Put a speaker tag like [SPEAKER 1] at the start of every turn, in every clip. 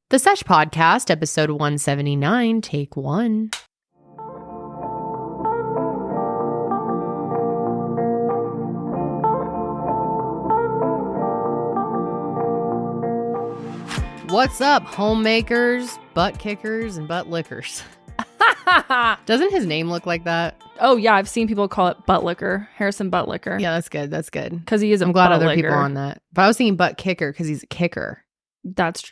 [SPEAKER 1] The Sesh Podcast, episode 179, take 1. What's up, homemakers, butt kickers, and butt lickers? Doesn't his name look like that?
[SPEAKER 2] Oh, yeah. I've seen people call it butt licker. Harrison Butt Licker.
[SPEAKER 1] Yeah, that's good. That's good.
[SPEAKER 2] Because he is
[SPEAKER 1] I'm glad other people are on that. But I was thinking butt kicker because he's a kicker.
[SPEAKER 2] That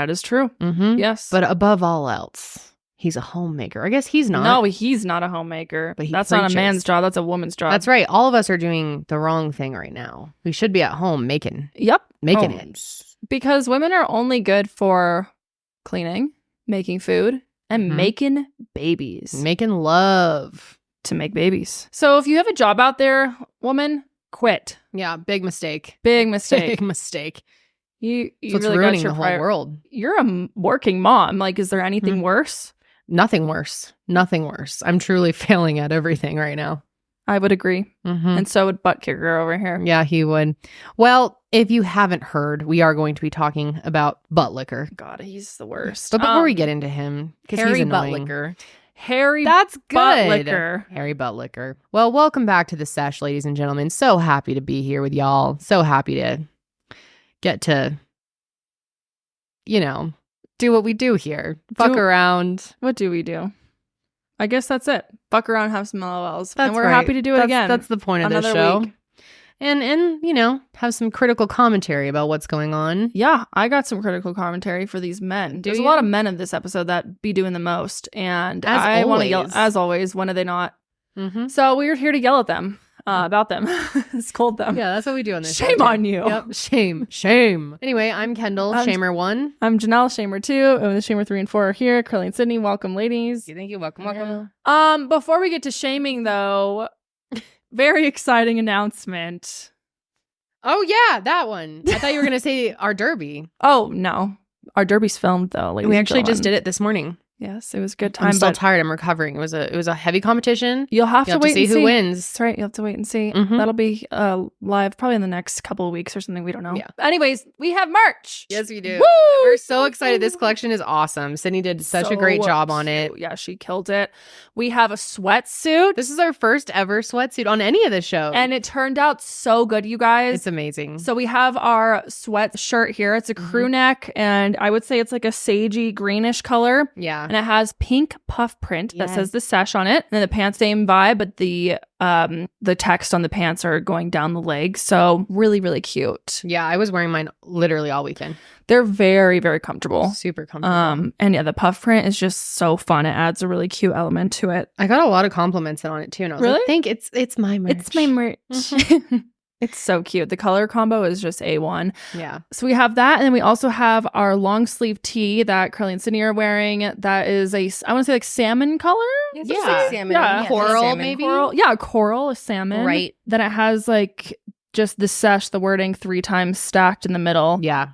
[SPEAKER 2] is true.
[SPEAKER 1] Mm-hmm.
[SPEAKER 2] Yes.
[SPEAKER 1] But above all else, he's a homemaker. I guess he's not.
[SPEAKER 2] No, he's not a homemaker.
[SPEAKER 1] But
[SPEAKER 2] that's
[SPEAKER 1] preaches.
[SPEAKER 2] not a man's job. That's a woman's job.
[SPEAKER 1] That's right. All of us are doing the wrong thing right now. We should be at home making
[SPEAKER 2] Yep.
[SPEAKER 1] it.
[SPEAKER 2] Because women are only good for cleaning, making food, and making babies.
[SPEAKER 1] Making love.
[SPEAKER 2] To make babies. So if you have a job out there, woman, quit.
[SPEAKER 1] Yeah, big mistake.
[SPEAKER 2] Big mistake.
[SPEAKER 1] Big mistake.
[SPEAKER 2] You
[SPEAKER 1] It's
[SPEAKER 2] really
[SPEAKER 1] ruining
[SPEAKER 2] got your
[SPEAKER 1] the whole world.
[SPEAKER 2] You're a working mom. Like, is there anything worse?
[SPEAKER 1] Nothing worse. Nothing worse. I'm truly failing at everything right now.
[SPEAKER 2] I would agree.
[SPEAKER 1] Mm-hmm.
[SPEAKER 2] And so would Butt Kicker over here.
[SPEAKER 1] Yeah, he would. Well, if you haven't heard, we are going to be talking about butt licker.
[SPEAKER 2] God, he's the worst.
[SPEAKER 1] But before we get into him, because he's annoying.
[SPEAKER 2] Butt Licker. Harry
[SPEAKER 1] That's good.
[SPEAKER 2] Butt Licker.
[SPEAKER 1] Harry Butt Licker. Well, welcome back to the Sesh, ladies and gentlemen. So happy to be here with y'all. So happy to get to, do what we do here. Fuck around.
[SPEAKER 2] What do we do? I guess that's it. Fuck around, have some LOLs.
[SPEAKER 1] That's
[SPEAKER 2] and we're
[SPEAKER 1] right.
[SPEAKER 2] happy to do it again.
[SPEAKER 1] That's the point of this
[SPEAKER 2] Another
[SPEAKER 1] show.
[SPEAKER 2] week.
[SPEAKER 1] And have some critical commentary about what's going on.
[SPEAKER 2] Yeah, I got some critical commentary for these men. There's a lot of men in this episode that be doing the most. And I want to yell, as always, when are they not? Mm-hmm. So we're here to yell at them, about them, scold them.
[SPEAKER 1] Yeah, that's what we do on this
[SPEAKER 2] show. Shame on you.
[SPEAKER 1] Yep, shame. Anyway, I'm Kendall, Shamer 1.
[SPEAKER 2] I'm Janelle, Shamer 2. And the Shamer 3 and 4 are here. Karelly and Sydney, welcome, ladies.
[SPEAKER 1] Thank you. Welcome.
[SPEAKER 2] Before we get to shaming, though, very exciting announcement.
[SPEAKER 1] Oh, yeah, that one. I thought you were going to say our derby.
[SPEAKER 2] Oh, no. Our derby's filmed, though.
[SPEAKER 1] We actually just did it this morning.
[SPEAKER 2] Yes, it was a good time.
[SPEAKER 1] I'm still tired. I'm recovering. It was a heavy competition.
[SPEAKER 2] You'll have to wait
[SPEAKER 1] and see who wins.
[SPEAKER 2] That's right. You'll have to wait and see.
[SPEAKER 1] Mm-hmm.
[SPEAKER 2] That'll be live probably in the next couple of weeks or something. We don't know.
[SPEAKER 1] Yeah.
[SPEAKER 2] Anyways, we have merch.
[SPEAKER 1] Yes, we do.
[SPEAKER 2] Woo!
[SPEAKER 1] We're so excited. This collection is awesome. Sydney did such a great job on it.
[SPEAKER 2] Yeah, she killed it. We have a sweatsuit.
[SPEAKER 1] This is our first ever sweatsuit on any of the shows.
[SPEAKER 2] And it turned out so good, you guys.
[SPEAKER 1] It's amazing.
[SPEAKER 2] So we have our sweatshirt here. It's a crew neck, and I would say it's like a sagey greenish color.
[SPEAKER 1] Yeah.
[SPEAKER 2] And it has pink puff print that says the Sesh on it. And then the pants, same vibe, but the text on the pants are going down the leg. So really, really cute.
[SPEAKER 1] Yeah, I was wearing mine literally all weekend.
[SPEAKER 2] They're very, very comfortable.
[SPEAKER 1] Super comfortable.
[SPEAKER 2] And yeah, the puff print is just so fun. It adds a really cute element to it.
[SPEAKER 1] I got a lot of compliments on it too. And I was like, think it's my merch.
[SPEAKER 2] It's my merch. Mm-hmm. It's so cute. The color combo is just A1.
[SPEAKER 1] Yeah.
[SPEAKER 2] So we have that. And then we also have our long sleeve tee that Karelly and Sydney are wearing. That is I want to say like salmon color.
[SPEAKER 1] Yeah.
[SPEAKER 2] Salmon. Yeah.
[SPEAKER 1] Coral,
[SPEAKER 2] salmon.
[SPEAKER 1] maybe?
[SPEAKER 2] Coral. Yeah, coral, a salmon.
[SPEAKER 3] Right.
[SPEAKER 2] Then it has like just the Sesh, the wording 3 times stacked in the middle.
[SPEAKER 1] Yeah.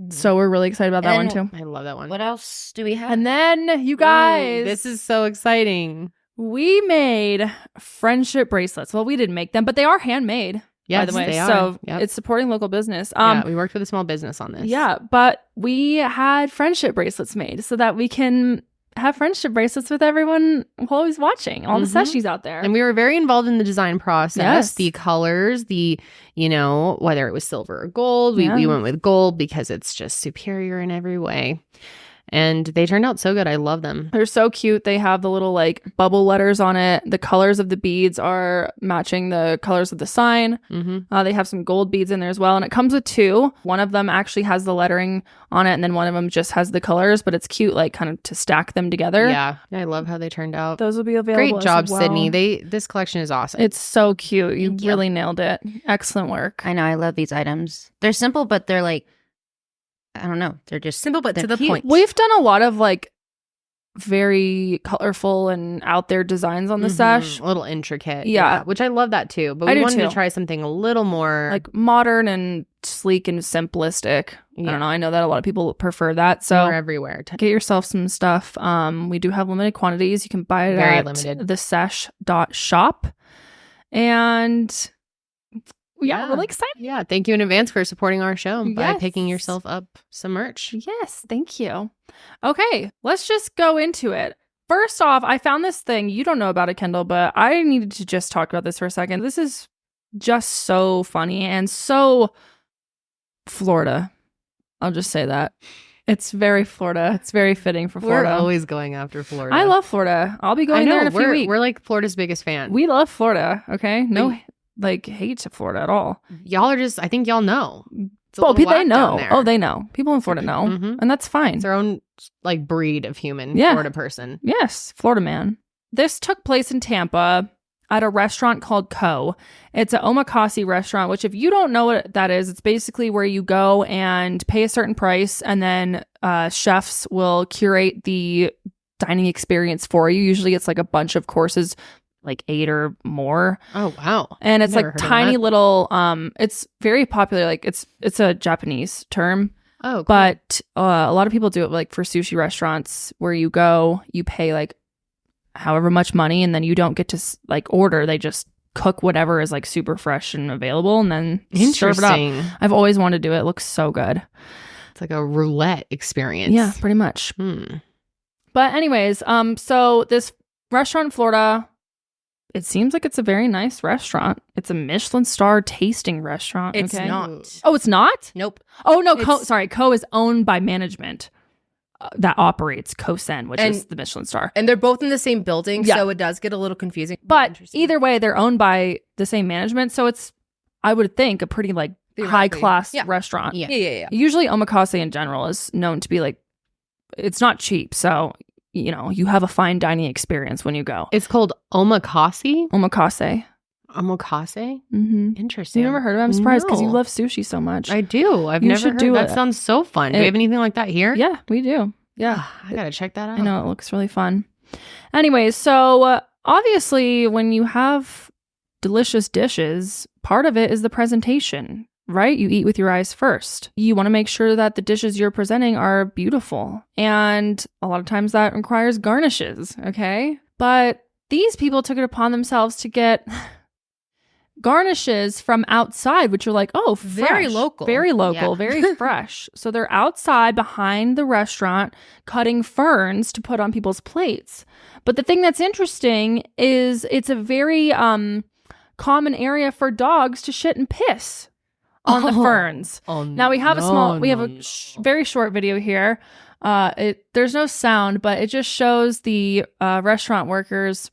[SPEAKER 2] So we're really excited about that one too.
[SPEAKER 1] I love that one.
[SPEAKER 3] What else do we have?
[SPEAKER 2] And then you guys.
[SPEAKER 1] This is so exciting.
[SPEAKER 2] We made friendship bracelets. Well, we didn't make them, but they are handmade.
[SPEAKER 1] Yes,
[SPEAKER 2] by the way.
[SPEAKER 1] they are.
[SPEAKER 2] So
[SPEAKER 1] Yep.
[SPEAKER 2] it's supporting local business.
[SPEAKER 1] Yeah, we worked with a small business on this.
[SPEAKER 2] Yeah, but we had friendship bracelets made so that we can have friendship bracelets with everyone who's watching, all the seshies out there.
[SPEAKER 1] And we were very involved in the design process.
[SPEAKER 2] Yes.
[SPEAKER 1] The colors, whether it was silver or gold. We went with gold because it's just superior in every way. And they turned out so good. I love them.
[SPEAKER 2] They're so cute. They have the little like bubble letters on it. The colors of the beads are matching the colors of the sign.
[SPEAKER 1] Mm-hmm.
[SPEAKER 2] They have some gold beads in there as well. And it comes with 2. One of them actually has the lettering on it. And then one of them just has the colors. But it's cute, like kind of to stack them together.
[SPEAKER 1] Yeah. I love how they turned out.
[SPEAKER 2] Those will be available.
[SPEAKER 1] Great job,
[SPEAKER 2] as well.
[SPEAKER 1] Sydney. This collection is awesome.
[SPEAKER 2] It's so cute. You
[SPEAKER 3] Thank you.
[SPEAKER 2] really nailed it. Excellent work.
[SPEAKER 3] I know, I love these items. They're simple, but they're like, I don't know. They're just
[SPEAKER 1] simple, but to the
[SPEAKER 3] cute.
[SPEAKER 1] point.
[SPEAKER 2] We've done a lot of like very colorful and out there designs on the Sesh.
[SPEAKER 1] A little intricate.
[SPEAKER 2] Yeah.
[SPEAKER 1] Which I love that too. But
[SPEAKER 2] I
[SPEAKER 1] we
[SPEAKER 2] do
[SPEAKER 1] wanted
[SPEAKER 2] too.
[SPEAKER 1] to try something a little more
[SPEAKER 2] Like modern and sleek and simplistic. I don't know. I know that a lot of people prefer that. So
[SPEAKER 1] more everywhere.
[SPEAKER 2] get yourself some stuff. We do have limited quantities. You can buy it
[SPEAKER 1] Very
[SPEAKER 2] at
[SPEAKER 1] limited.
[SPEAKER 2] thesesh.shop. And Yeah, really excited.
[SPEAKER 1] Yeah, thank you in advance for supporting our show by picking yourself up some merch.
[SPEAKER 2] Yes, thank you. Okay, let's just go into it. First off, I found this thing. You don't know about it, Kendall, but I needed to just talk about this for a second. This is just so funny and so Florida. I'll just say that. It's very Florida. It's very fitting for Florida.
[SPEAKER 1] We're always going after Florida.
[SPEAKER 2] I love Florida. I'll be going there in a few weeks.
[SPEAKER 1] We're like Florida's biggest fan.
[SPEAKER 2] We love Florida, okay? No hate to Florida at all.
[SPEAKER 1] Y'all are just, I think y'all know.
[SPEAKER 2] They know. Oh, they know. People in Florida know. And that's fine.
[SPEAKER 1] It's their own like breed of human Florida person.
[SPEAKER 2] Yes, Florida man. This took place in Tampa at a restaurant called Co. It's an omakase restaurant, which if you don't know what that is, it's basically where you go and pay a certain price and then chefs will curate the dining experience for you. Usually it's like a bunch of courses, like 8 or more.
[SPEAKER 1] Oh, wow.
[SPEAKER 2] And it's like tiny little, it's very popular. Like it's a Japanese term.
[SPEAKER 1] Oh, cool.
[SPEAKER 2] But a lot of people do it like for sushi restaurants where you go, you pay like however much money and then you don't get to like order. They just cook whatever is like super fresh and available and then serve it up. I've always wanted to do it. It looks so good.
[SPEAKER 1] It's like a roulette experience.
[SPEAKER 2] Yeah, pretty much. But anyways, so this restaurant in Florida, it seems like it's a very nice restaurant. It's a Michelin star tasting restaurant.
[SPEAKER 3] It's not.
[SPEAKER 2] Oh, it's not?
[SPEAKER 3] Nope.
[SPEAKER 2] Oh, no. Co is owned by management that operates Kosen, which is the Michelin star.
[SPEAKER 3] And they're both in the same building, so it does get a little confusing.
[SPEAKER 2] But either way, they're owned by the same management. So it's, I would think, a pretty like high-class restaurant.
[SPEAKER 3] Yeah.
[SPEAKER 2] Usually omakase in general is known to be like, it's not cheap. So you know, you have a fine dining experience when you go.
[SPEAKER 1] It's called omakase?
[SPEAKER 2] Omakase.
[SPEAKER 1] Omakase?
[SPEAKER 2] Mm-hmm.
[SPEAKER 1] Interesting.
[SPEAKER 2] You never heard of it? I'm surprised because you love sushi so much.
[SPEAKER 1] I do. I've never heard. That sounds so fun. Do we have anything like that here?
[SPEAKER 2] Yeah, we do. Yeah.
[SPEAKER 1] I gotta check that out.
[SPEAKER 2] I know, it looks really fun. Anyways, so obviously when you have delicious dishes, part of it is the presentation. Right? You eat with your eyes first. You want to make sure that the dishes you're presenting are beautiful. And a lot of times that requires garnishes, okay? But these people took it upon themselves to get garnishes from outside, which are like, oh, fresh. Very local, very fresh. So they're outside behind the restaurant cutting ferns to put on people's plates. But the thing that's interesting is it's a very common area for dogs to shit and piss on the ferns. Now we have a very short video here. There's no sound, but it just shows the restaurant workers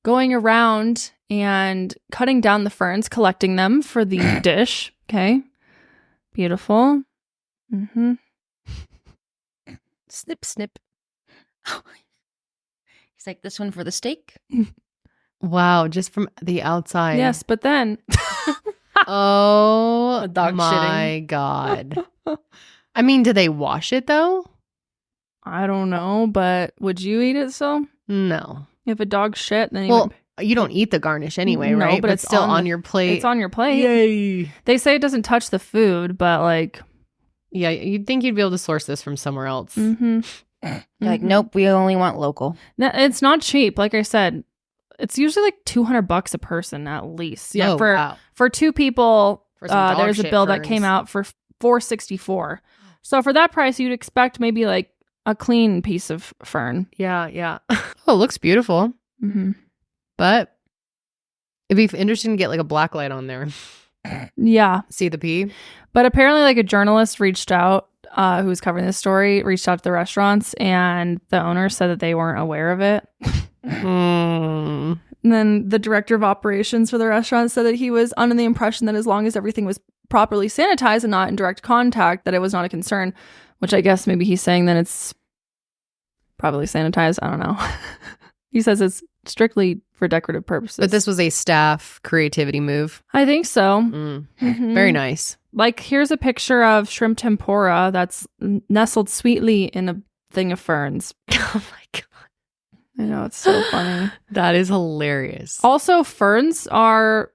[SPEAKER 2] going around and cutting down the ferns, collecting them for the dish. Okay. Beautiful. Mm-hmm.
[SPEAKER 3] Snip, snip. He's like, this one for the steak?
[SPEAKER 1] Wow, just from the outside.
[SPEAKER 2] Yes, but then...
[SPEAKER 1] Oh my God. I mean, do they wash it though?
[SPEAKER 2] I don't know, but would you eat it still?
[SPEAKER 1] No.
[SPEAKER 2] If a dog shit, then
[SPEAKER 1] you don't eat the garnish anyway, right?
[SPEAKER 2] But it's still on your plate. It's on your plate.
[SPEAKER 1] Yay.
[SPEAKER 2] They say it doesn't touch the food, but like...
[SPEAKER 1] Yeah, you'd think you'd be able to source this from somewhere else.
[SPEAKER 2] Mm-hmm.
[SPEAKER 3] Like, nope, we only want local.
[SPEAKER 2] No, it's not cheap. Like I said, it's usually like $200 a person at least. Yeah, for two people, there's a bill that came out for $464. So for that price, you'd expect maybe like a clean piece of fern.
[SPEAKER 1] Yeah. Oh, it looks beautiful.
[SPEAKER 2] Mm-hmm.
[SPEAKER 1] But it'd be interesting to get like a black light on there.
[SPEAKER 2] Yeah.
[SPEAKER 1] See the pee.
[SPEAKER 2] But apparently like a journalist reached out, who was covering this story, reached out to the restaurants, and the owner said that they weren't aware of it.
[SPEAKER 1] And
[SPEAKER 2] then the director of operations for the restaurant said that he was under the impression that as long as everything was properly sanitized and not in direct contact, that it was not a concern, which I guess maybe he's saying that it's properly sanitized. I don't know. He says it's strictly for decorative purposes.
[SPEAKER 1] But this was a staff creativity move.
[SPEAKER 2] I think so.
[SPEAKER 1] Mm-hmm. Very nice.
[SPEAKER 2] Like, here's a picture of shrimp tempura that's nestled sweetly in a thing of ferns.
[SPEAKER 1] Oh my God.
[SPEAKER 2] I know, it's so funny.
[SPEAKER 1] That is hilarious.
[SPEAKER 2] Also, ferns they're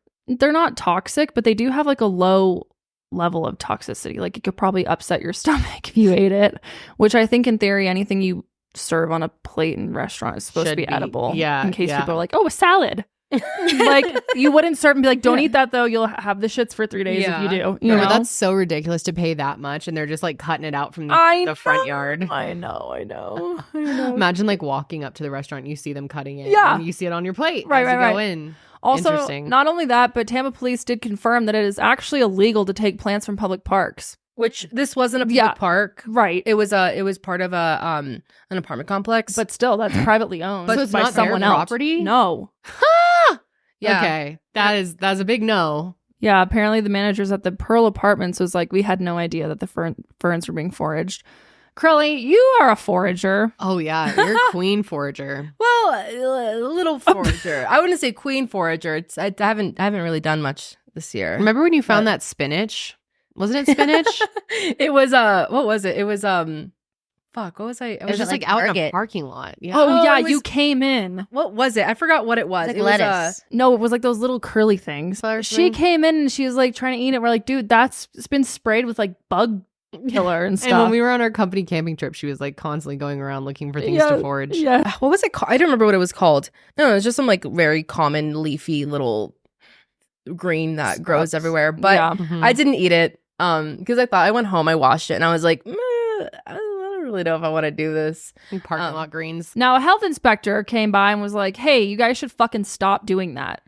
[SPEAKER 2] not toxic, but they do have like a low level of toxicity. Like, it could probably upset your stomach if you ate it, which I think in theory, anything you serve on a plate in restaurant is supposed to be edible.
[SPEAKER 1] Yeah.
[SPEAKER 2] In case people are like, oh, a salad. Like, you wouldn't serve and be like, don't eat that though. You'll have the shits for 3 days if you do. You know?
[SPEAKER 1] That's so ridiculous to pay that much, and they're just like cutting it out from the front yard.
[SPEAKER 2] I know.
[SPEAKER 1] Imagine like walking up to the restaurant, you see them cutting it, and you see it on your plate as you go in.
[SPEAKER 2] Also, not only that, but Tampa police did confirm that it is actually illegal to take plants from public parks.
[SPEAKER 4] Which this wasn't a public park,
[SPEAKER 2] right?
[SPEAKER 4] It was part of an apartment complex,
[SPEAKER 2] but still, that's privately owned.
[SPEAKER 1] But it's
[SPEAKER 2] by
[SPEAKER 1] not
[SPEAKER 2] someone
[SPEAKER 1] their
[SPEAKER 2] else.
[SPEAKER 1] Property.
[SPEAKER 2] No.
[SPEAKER 4] Yeah.
[SPEAKER 1] Okay, that's a big no.
[SPEAKER 2] Yeah, apparently the managers at the Pearl Apartments was like, we had no idea that the ferns were being foraged. Karelly, you are a forager.
[SPEAKER 1] Oh yeah, you're a queen forager.
[SPEAKER 4] Well, a little forager. I wouldn't say queen forager. I haven't really done much this year.
[SPEAKER 1] Remember when you found that spinach? Wasn't it spinach?
[SPEAKER 4] It was what was it? It was fuck, what was I?
[SPEAKER 1] It was just like out in a parking lot. Yeah.
[SPEAKER 2] Oh yeah, you came in.
[SPEAKER 4] What was it? I forgot what it was.
[SPEAKER 3] Like
[SPEAKER 4] it
[SPEAKER 3] lettuce.
[SPEAKER 4] Was,
[SPEAKER 2] no, it was like those little curly things. She came in and she was like trying to eat it. We're like, dude, it's been sprayed with like bug killer and stuff.
[SPEAKER 1] And when we were on our company camping trip, she was like constantly going around looking for things to forage.
[SPEAKER 2] Yeah.
[SPEAKER 4] What was it called? I don't remember what it was called. No, it was just some like very common leafy little green that grows everywhere. But I didn't eat it because I went home, I washed it, and I was like, I don't really know if I want to do this.
[SPEAKER 1] Parking lot greens.
[SPEAKER 2] Now a health inspector came by and was like, hey, you guys should fucking stop doing that.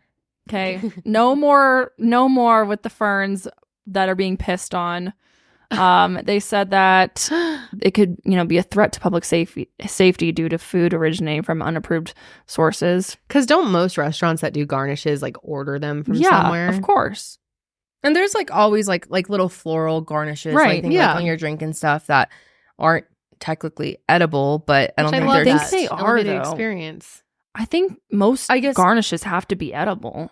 [SPEAKER 2] Okay. No more with the ferns that are being pissed on. They said that it could, be a threat to public safety due to food originating from unapproved sources.
[SPEAKER 1] Because don't most restaurants that do garnishes like order them from somewhere?
[SPEAKER 2] Yeah, of course.
[SPEAKER 4] And there's like always like little floral garnishes,
[SPEAKER 2] right?
[SPEAKER 4] Like on your drink and stuff that aren't technically edible, but I don't think
[SPEAKER 2] I
[SPEAKER 4] they're
[SPEAKER 2] think they are though.
[SPEAKER 1] Experience.
[SPEAKER 2] I think most garnishes have to be edible,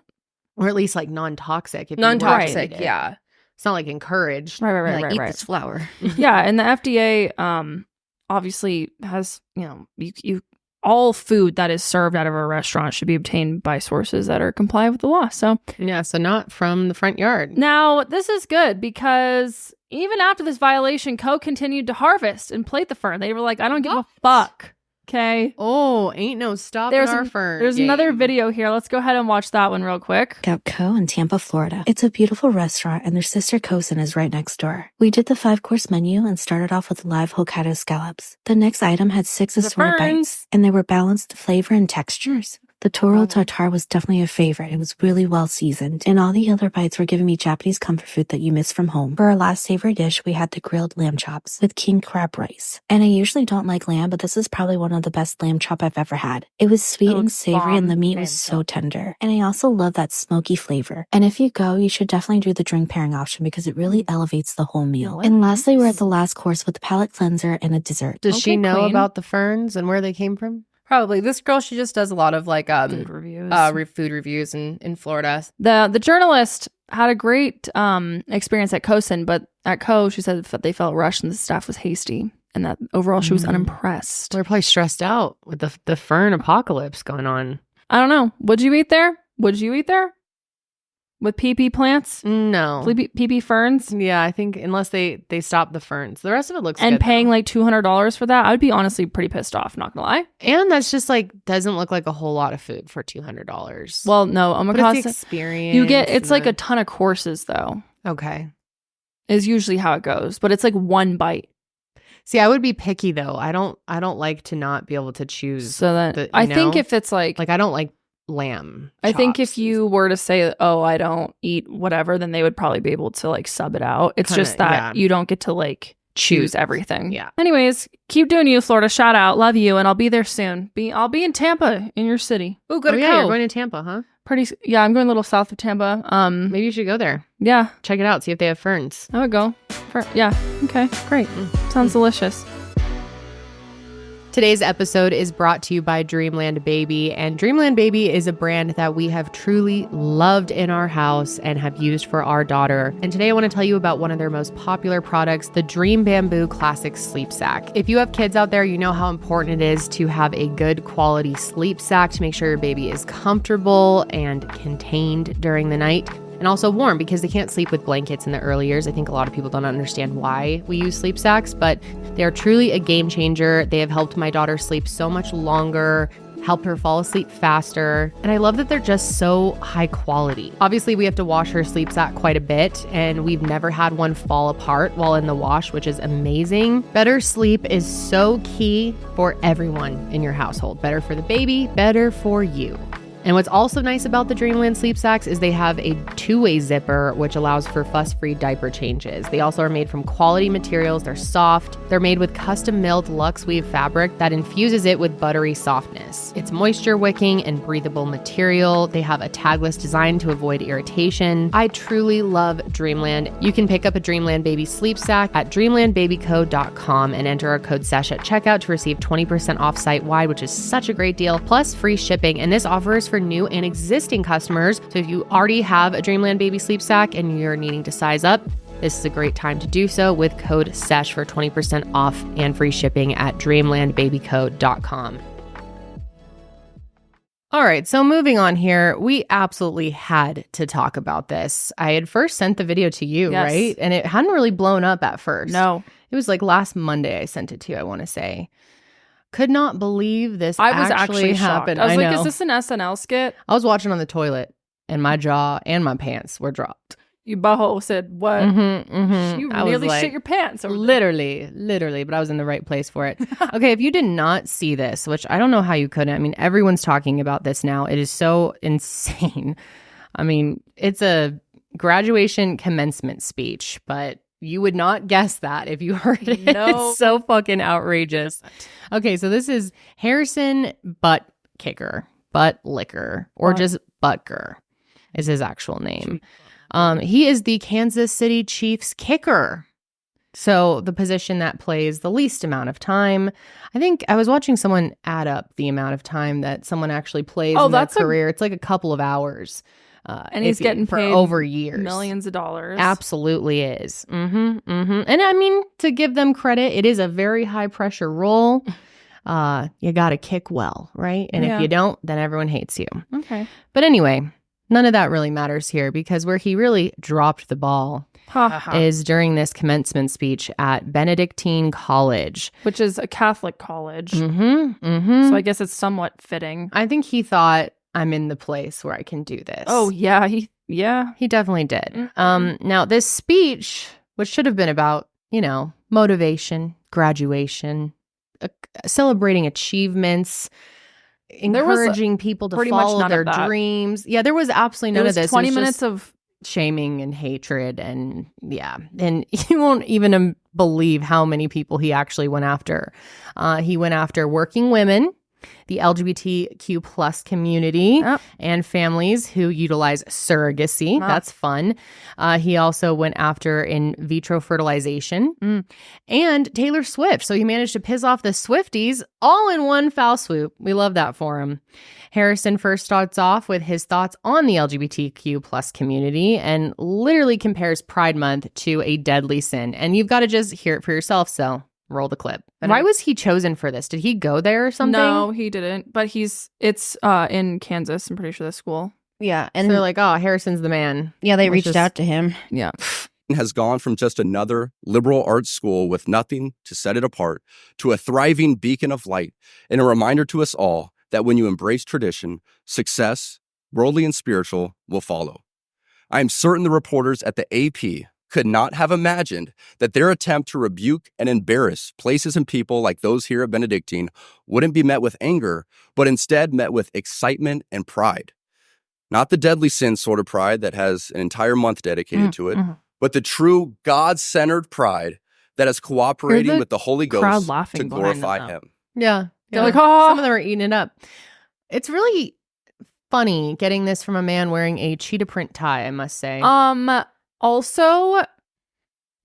[SPEAKER 1] or at least like non-toxic.
[SPEAKER 4] Non-toxic, yeah.
[SPEAKER 1] It's not like encouraged.
[SPEAKER 2] Right.
[SPEAKER 3] Eat this flour.
[SPEAKER 2] Yeah, and the FDA obviously has, you all food that is served out of a restaurant should be obtained by sources that are compliant with the law. So
[SPEAKER 1] not from the front yard.
[SPEAKER 2] Now, this is good because even after this violation, Co continued to harvest and plate the fern. They were like, I don't give a fuck. Okay.
[SPEAKER 1] Oh, ain't no stopping our fern.
[SPEAKER 2] There's another video here. Let's go ahead and watch that one real quick.
[SPEAKER 5] Out Co in Tampa, Florida. It's a beautiful restaurant, and their sister Kosin is right next door. We did the 5-course menu and started off with live Hokkaido scallops. The next item had 6 assorted bites, and they were balanced flavor and textures. The toro tartare was definitely a favorite. It was really well seasoned, and all the other bites were giving me Japanese comfort food that you miss from home. For our last savory dish, we had the grilled lamb chops with king crab rice. And I usually don't like lamb, but this is probably one of the best lamb chop I've ever had. It was sweet and savory, and the meat was so tender. And I also love that smoky flavor. And if you go, you should definitely do the drink pairing option because it really elevates the whole meal. And lastly, we're at the last course with the palate cleanser and a dessert.
[SPEAKER 1] Does she know about the ferns and where they came from?
[SPEAKER 4] Probably. This girl, she just does a lot of like
[SPEAKER 2] food reviews
[SPEAKER 4] in Florida.
[SPEAKER 2] The journalist had a great experience at Kosin, but at Co, she said that they felt rushed and the staff was hasty, and that overall she was unimpressed.
[SPEAKER 1] They're probably stressed out with the fern apocalypse going on.
[SPEAKER 2] I don't know. Would you eat there? With PP plants?
[SPEAKER 1] No.
[SPEAKER 2] PP ferns?
[SPEAKER 1] Yeah, I think unless they stop the ferns. The rest of it looks
[SPEAKER 2] and
[SPEAKER 1] good. And
[SPEAKER 2] paying like $200 for that, I would be honestly pretty pissed off, not gonna lie.
[SPEAKER 1] And that's just like, doesn't look like a whole lot of food for $200.
[SPEAKER 2] Well, no,
[SPEAKER 1] Omakase. It's the experience.
[SPEAKER 2] You get, it's like a ton of courses though.
[SPEAKER 1] Okay.
[SPEAKER 2] Is usually how it goes, but it's like one bite.
[SPEAKER 1] See, I would be picky though. I don't like to not be able to choose.
[SPEAKER 2] So then I think if it's like
[SPEAKER 1] I don't like lamb
[SPEAKER 2] chops. I think if you were to say, oh, I don't eat whatever, then they would probably be able to like sub it out. It's just that you don't get to like choose everything.
[SPEAKER 1] Yeah.
[SPEAKER 2] Anyways, keep doing you, Florida. Shout out. Love you. And I'll be there soon. I'll be in Tampa in your city.
[SPEAKER 1] Oh, go to Co. You're going to Tampa, huh?
[SPEAKER 2] I'm going a little south of Tampa.
[SPEAKER 1] Maybe you should go there.
[SPEAKER 2] Yeah.
[SPEAKER 1] Check it out. See if they have ferns.
[SPEAKER 2] I would go. Yeah. Okay. Great. Sounds delicious.
[SPEAKER 1] Today's episode is brought to you by Dreamland Baby, and Dreamland Baby is a brand that we have truly loved in our house and have used for our daughter. And today I want to tell you about one of their most popular products, the Dream Bamboo Classic Sleep Sack. If you have kids out there, you know how important it is to have a good quality sleep sack to make sure your baby is comfortable and contained during the night. And also warm, because they can't sleep with blankets in the early years. I think a lot of people don't understand why we use sleep sacks, but they are truly a game changer. They have helped my daughter sleep so much longer help her fall asleep faster. And I love that they're just so high quality. Obviously, we have to wash her sleep sack quite a bit, and we've never had one fall apart while in the wash, which is amazing. Better sleep is so key for everyone in your household. Better for the baby, better for you. And what's also nice about the Dreamland sleep sacks is they have a two-way zipper, which allows for fuss-free diaper changes. They also are made from quality materials. They're soft. They're made with custom-milled Luxe Weave fabric that infuses it with buttery softness. It's moisture-wicking and breathable material. They have a tagless design to avoid irritation. I truly love Dreamland. You can pick up a Dreamland Baby sleep sack at dreamlandbabyco.com and enter our code SESH at checkout to receive 20% off site-wide, which is such a great deal, plus free shipping. And this offer is for new and existing customers. So if you already have a Dreamland Baby sleep sack and you're needing to size up, this is a great time to do so with code SESH for 20% off and free shipping at dreamlandbabyco.com. All right, so moving on here, we absolutely had to talk about this. I had first sent the video to you, yes, right? And it hadn't really blown up at first.
[SPEAKER 2] No.
[SPEAKER 1] It was like last Monday I sent it to you, I want to say. Could not believe this actually happened.
[SPEAKER 2] I was like, is this an SNL skit?
[SPEAKER 1] I was watching on the toilet and my jaw and my pants were dropped.
[SPEAKER 2] You butthole said, what? You nearly shit your pants.
[SPEAKER 1] Literally, but I was in the right place for it. Okay, if you did not see this, which I don't know how you couldn't. I mean, everyone's talking about this now. It is so insane. I mean, it's a graduation commencement speech, but you would not guess that if you heard it.
[SPEAKER 2] No.
[SPEAKER 1] It's so fucking outrageous. Okay, so this is Harrison Butker, or just Butker is his actual name. He is the Kansas City Chiefs kicker. So the position that plays the least amount of time. I think I was watching someone add up the amount of time that someone actually plays in their career. It's like a couple of hours.
[SPEAKER 2] And he's getting
[SPEAKER 1] for
[SPEAKER 2] paid
[SPEAKER 1] over years.
[SPEAKER 2] Millions of dollars.
[SPEAKER 1] Absolutely is. And I mean, to give them credit, it is a very high pressure role. You got to kick well, right? And if you don't, then everyone hates you.
[SPEAKER 2] Okay.
[SPEAKER 1] But anyway, none of that really matters here, because where he really dropped the ball is during this commencement speech at Benedictine College,
[SPEAKER 2] which is a Catholic college. So I guess it's somewhat fitting.
[SPEAKER 1] I think he thought, I'm in the place where I can do this.
[SPEAKER 2] Oh, yeah. He
[SPEAKER 1] definitely did. Now, this speech, which should have been about, motivation, graduation, celebrating achievements, encouraging people to follow their dreams. Yeah, there was absolutely none of this.
[SPEAKER 2] 20 minutes of
[SPEAKER 1] shaming and hatred, and and you won't even believe how many people he actually went after. He went after working women, the LGBTQ plus community, and families who utilize surrogacy. That's fun. He also went after in vitro fertilization and Taylor Swift. So he managed to piss off the Swifties all in one foul swoop. We love that for him. Harrison first starts off with his thoughts on the LGBTQ plus community and literally compares Pride Month to a deadly sin. And you've got to just hear it for yourself. So roll the clip. Why was he chosen for this? Did he go there or something?
[SPEAKER 2] No, he didn't. But it's in Kansas, I'm pretty sure, the school.
[SPEAKER 3] Yeah.
[SPEAKER 1] And so they're like, oh, Harrison's the man.
[SPEAKER 3] Yeah, they reached out to him.
[SPEAKER 2] Yeah.
[SPEAKER 6] Has gone from just another liberal arts school with nothing to set it apart to a thriving beacon of light and a reminder to us all that when you embrace tradition, success, worldly and spiritual, will follow. I am certain the reporters at the AP could not have imagined that their attempt to rebuke and embarrass places and people like those here at Benedictine wouldn't be met with anger, but instead met with excitement and pride. Not the deadly sin sort of pride that has an entire month dedicated to it, but the true God-centered pride that is cooperating with the Holy Ghost to glorify Him.
[SPEAKER 1] Yeah.
[SPEAKER 2] They're like, oh.
[SPEAKER 1] Some of them are eating it up. It's really funny getting this from a man wearing a cheetah print tie, I must say.
[SPEAKER 2] Also,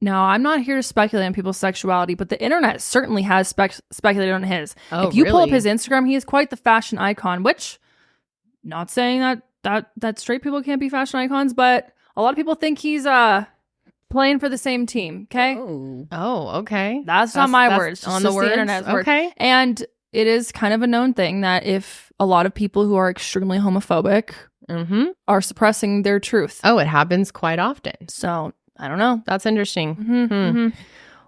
[SPEAKER 2] now I'm not here to speculate on people's sexuality, but the internet certainly has speculated on his.
[SPEAKER 1] Oh,
[SPEAKER 2] if you pull up
[SPEAKER 1] really?
[SPEAKER 2] his Instagram, he is quite the fashion icon, which, not saying that straight people can't be fashion icons, but a lot of people think he's playing for the same team, okay?
[SPEAKER 1] Oh, okay.
[SPEAKER 2] That's not my words.
[SPEAKER 1] On the words?
[SPEAKER 2] Internet's word.
[SPEAKER 1] Okay.
[SPEAKER 2] And it is kind of a known thing that if a lot of people who are extremely homophobic are suppressing their truth.
[SPEAKER 1] Oh, it happens quite often.
[SPEAKER 2] So, I don't know.
[SPEAKER 1] That's interesting.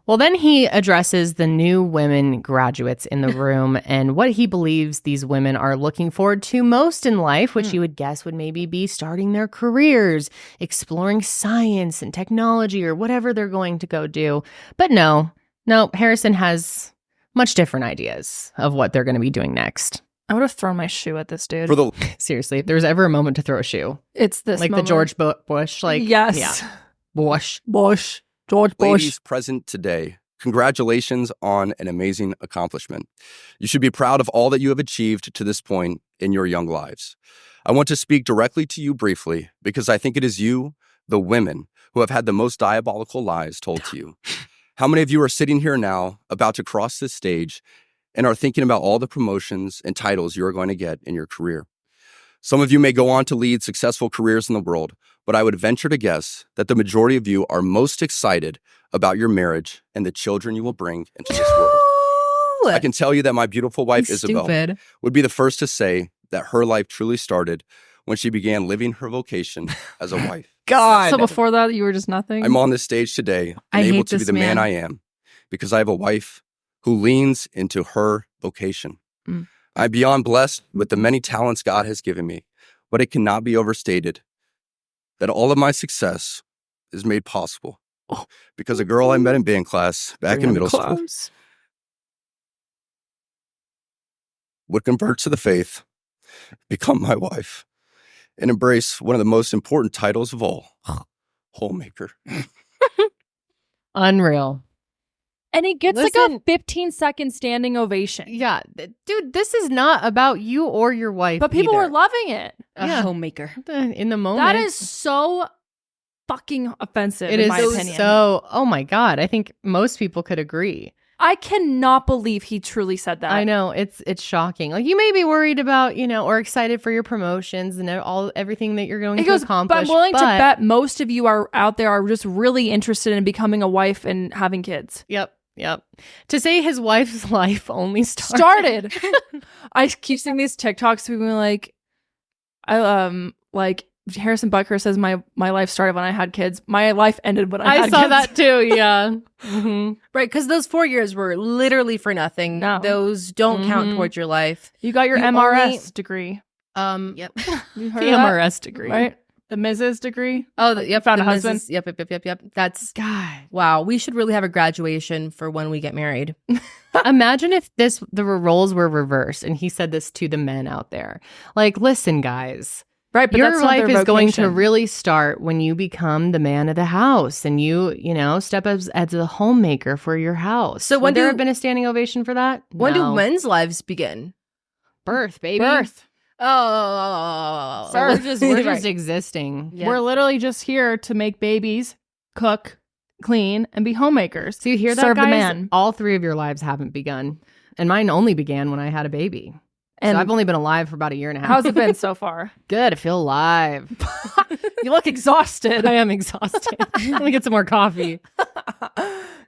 [SPEAKER 1] Well, then he addresses the new women graduates in the room and what he believes these women are looking forward to most in life, which you would guess would maybe be starting their careers, exploring science and technology or whatever they're going to go do. But no, Harrison has much different ideas of what they're going to be doing next.
[SPEAKER 2] I would have thrown my shoe at this dude.
[SPEAKER 1] Seriously, if there's ever a moment to throw a shoe,
[SPEAKER 2] it's this
[SPEAKER 1] like
[SPEAKER 2] moment.
[SPEAKER 1] The George Bush, like
[SPEAKER 2] yes,
[SPEAKER 1] yeah. Bush.
[SPEAKER 2] George Bush.
[SPEAKER 6] Ladies present today, congratulations on an amazing accomplishment. You should be proud of all that you have achieved to this point in your young lives. I want to speak directly to you briefly because I think it is you, the women, who have had the most diabolical lies told to you. How many of you are sitting here now about to cross this stage and are thinking about all the promotions and titles you are going to get in your career? Some of you may go on to lead successful careers in the world, but I would venture to guess that the majority of you are most excited about your marriage and the children you will bring into this world. I can tell you that my beautiful wife, Isabel, would be the first to say that her life truly started when she began living her vocation as a wife.
[SPEAKER 2] God. So before that, you were just nothing?
[SPEAKER 6] I'm on this stage today and able to be the man I am because I have a wife who leans into her vocation. I'm beyond blessed with the many talents God has given me, but it cannot be overstated that all of my success is made possible because a girl I met in band class back in middle school would convert to the faith, become my wife, and embrace one of the most important titles of all, homemaker.
[SPEAKER 1] Unreal.
[SPEAKER 2] And he gets like a 15-second standing ovation.
[SPEAKER 1] Yeah. Dude, this is not about you or your wife.
[SPEAKER 2] But people were loving it.
[SPEAKER 3] A homemaker.
[SPEAKER 1] In the moment.
[SPEAKER 2] That is so fucking offensive,
[SPEAKER 1] in
[SPEAKER 2] my opinion.
[SPEAKER 1] So, oh my God. I think most people could agree.
[SPEAKER 2] I cannot believe he truly said that.
[SPEAKER 1] I know. It's shocking. Like, you may be worried about, or excited for your promotions and everything that you're going to accomplish.
[SPEAKER 2] But I'm willing to bet most of you are out there are just really interested in becoming a wife and having kids.
[SPEAKER 1] Yep. To say his wife's life only started.
[SPEAKER 2] I keep seeing these TikToks. People are like Harrison Butker says my life started when I had kids. My life ended when I had kids.
[SPEAKER 1] I saw that too. Yeah.
[SPEAKER 4] Right, because those 4 years were literally for nothing.
[SPEAKER 2] No.
[SPEAKER 4] Those don't count towards your life.
[SPEAKER 2] You got your MRS degree.
[SPEAKER 4] Yep.
[SPEAKER 2] You heard
[SPEAKER 1] the MRS degree,
[SPEAKER 2] right? The Mrs. degree.
[SPEAKER 4] Oh,
[SPEAKER 2] found a husband.
[SPEAKER 4] Yep. That's
[SPEAKER 1] God.
[SPEAKER 4] Wow. We should really have a graduation for when we get married.
[SPEAKER 1] Imagine if the roles were reversed and he said this to the men out there. Like, listen, guys.
[SPEAKER 2] Right, but
[SPEAKER 1] your life is going to really start when you become the man of the house and you step up as a homemaker for your house.
[SPEAKER 4] So
[SPEAKER 1] would there have been a standing ovation for that?
[SPEAKER 4] When do men's lives begin?
[SPEAKER 1] Birth, baby.
[SPEAKER 2] Birth.
[SPEAKER 1] Oh. So we're just existing.
[SPEAKER 2] Yeah. We're literally just here to make babies, cook, clean, and be homemakers.
[SPEAKER 1] So you hear that,
[SPEAKER 2] serve
[SPEAKER 1] guys?
[SPEAKER 2] The man.
[SPEAKER 1] All three of your lives haven't begun. And mine only began when I had a baby. And so I've only been alive for about 1.5 years.
[SPEAKER 2] How's it been so far?
[SPEAKER 1] Good. I feel alive.
[SPEAKER 2] You look exhausted.
[SPEAKER 1] I am exhausted. Let me get some more coffee.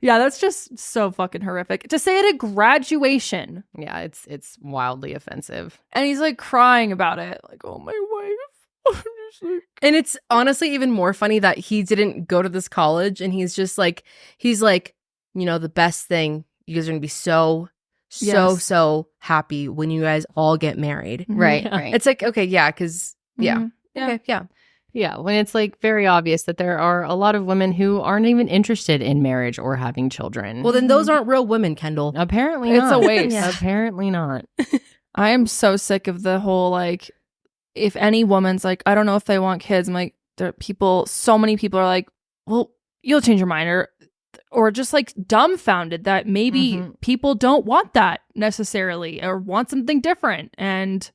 [SPEAKER 2] Yeah, that's just so fucking horrific. To say it at graduation.
[SPEAKER 1] Yeah, it's wildly offensive.
[SPEAKER 2] And he's like crying about it. Like, oh, my wife.
[SPEAKER 4] And it's honestly even more funny that he didn't go to this college and he's like, the best thing, you guys are going to be so happy when you guys all get married.
[SPEAKER 1] Right.
[SPEAKER 4] It's like, okay, yeah, because, yeah.
[SPEAKER 2] Okay,
[SPEAKER 4] yeah.
[SPEAKER 1] Yeah, when it's like very obvious that there are a lot of women who aren't even interested in marriage or having children.
[SPEAKER 4] Well, then those aren't real women, Kendall.
[SPEAKER 1] Apparently
[SPEAKER 2] it's
[SPEAKER 1] not.
[SPEAKER 2] A waste.
[SPEAKER 1] Yeah. Apparently not.
[SPEAKER 2] I am so sick of the whole, like, if any woman's like, I don't know if they want kids, I'm like, so many people are like, well, you'll change your mind, or just like dumbfounded that maybe people don't want that necessarily or want something different. And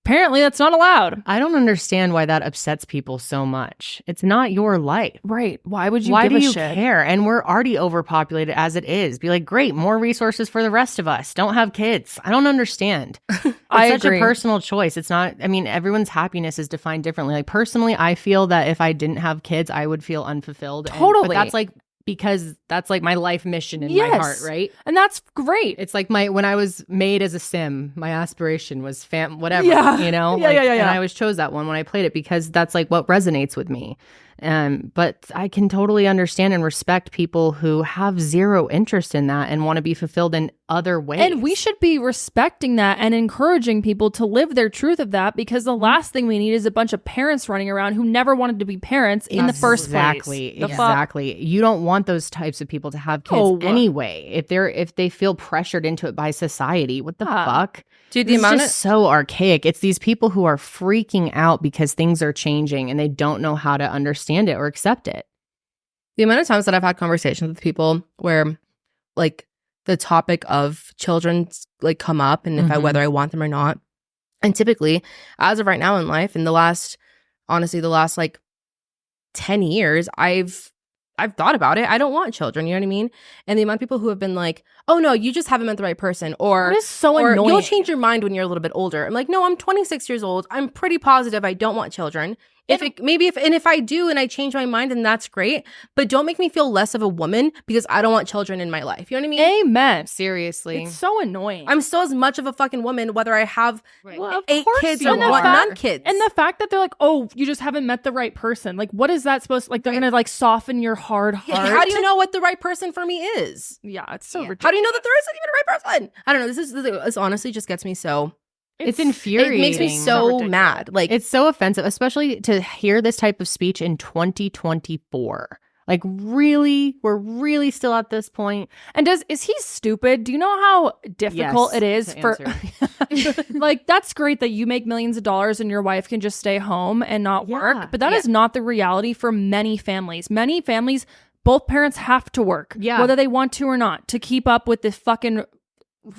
[SPEAKER 2] apparently that's not allowed.
[SPEAKER 1] I don't understand why that upsets people so much. It's not your life.
[SPEAKER 2] Right. Why would you
[SPEAKER 1] Why
[SPEAKER 2] give
[SPEAKER 1] do
[SPEAKER 2] a
[SPEAKER 1] you
[SPEAKER 2] shit?
[SPEAKER 1] care? And we're already overpopulated as it is. Be like, great, more resources for the rest of us. Don't have kids. I don't understand. It's such a personal choice. It's not, everyone's happiness is defined differently. Like, personally, I feel that if I didn't have kids, I would feel unfulfilled.
[SPEAKER 2] Totally.
[SPEAKER 1] But that's like, because that's like my life mission in my heart, right?
[SPEAKER 2] And that's great.
[SPEAKER 1] It's like when I was made as a sim, my aspiration was whatever,
[SPEAKER 2] Yeah.
[SPEAKER 1] Yeah. And I always chose that one when I played it because that's like what resonates with me. But I can totally understand and respect people who have zero interest in that and want to be fulfilled in other ways.
[SPEAKER 2] And we should be respecting that and encouraging people to live their truth of that, because the last thing we need is a bunch of parents running around who never wanted to be parents in the first place.
[SPEAKER 1] Exactly. You don't want those types of people to have kids anyway. If they feel pressured into it by society, what the fuck?
[SPEAKER 4] Dude,
[SPEAKER 1] the amount is so archaic. It's these people who are freaking out because things are changing and they don't know how to understand it or accept it.
[SPEAKER 4] The amount of times that I've had conversations with people where like the topic of children like come up and whether I want them or not. And typically, as of right now in life, in the last like 10 years, I've thought about it. I don't want children, you know what I mean? And the amount of people who have been like, oh no, you just haven't met the right person, or
[SPEAKER 2] it's so annoying.
[SPEAKER 4] You'll change your mind when you're a little bit older. I'm like, no, I'm 26 years old. I'm pretty positive I don't want children. If I do and I change my mind, then that's great. But don't make me feel less of a woman because I don't want children in my life. You know what I mean?
[SPEAKER 2] Amen.
[SPEAKER 1] Seriously.
[SPEAKER 2] It's so annoying.
[SPEAKER 4] I'm still as much of a fucking woman whether I have 8 kids or none kids.
[SPEAKER 2] And the fact that they're like, oh, you just haven't met the right person. Like, what is that supposed to, like, they're going to like soften your hard heart?
[SPEAKER 4] How do you know what the right person for me is?
[SPEAKER 2] Yeah, it's so ridiculous.
[SPEAKER 4] How do you know that there isn't even a right person? I don't know. This honestly just gets me so...
[SPEAKER 1] It's infuriating.
[SPEAKER 4] It makes me so mad. Like,
[SPEAKER 1] it's so offensive, especially to hear this type of speech in 2024. Like, really? We're really still at this point?
[SPEAKER 2] And is he stupid? Do you know how difficult it is for... like, that's great that you make millions of dollars and your wife can just stay home and not work. But that is not the reality for many families. Many families, both parents have to work, whether they want to or not, to keep up with the fucking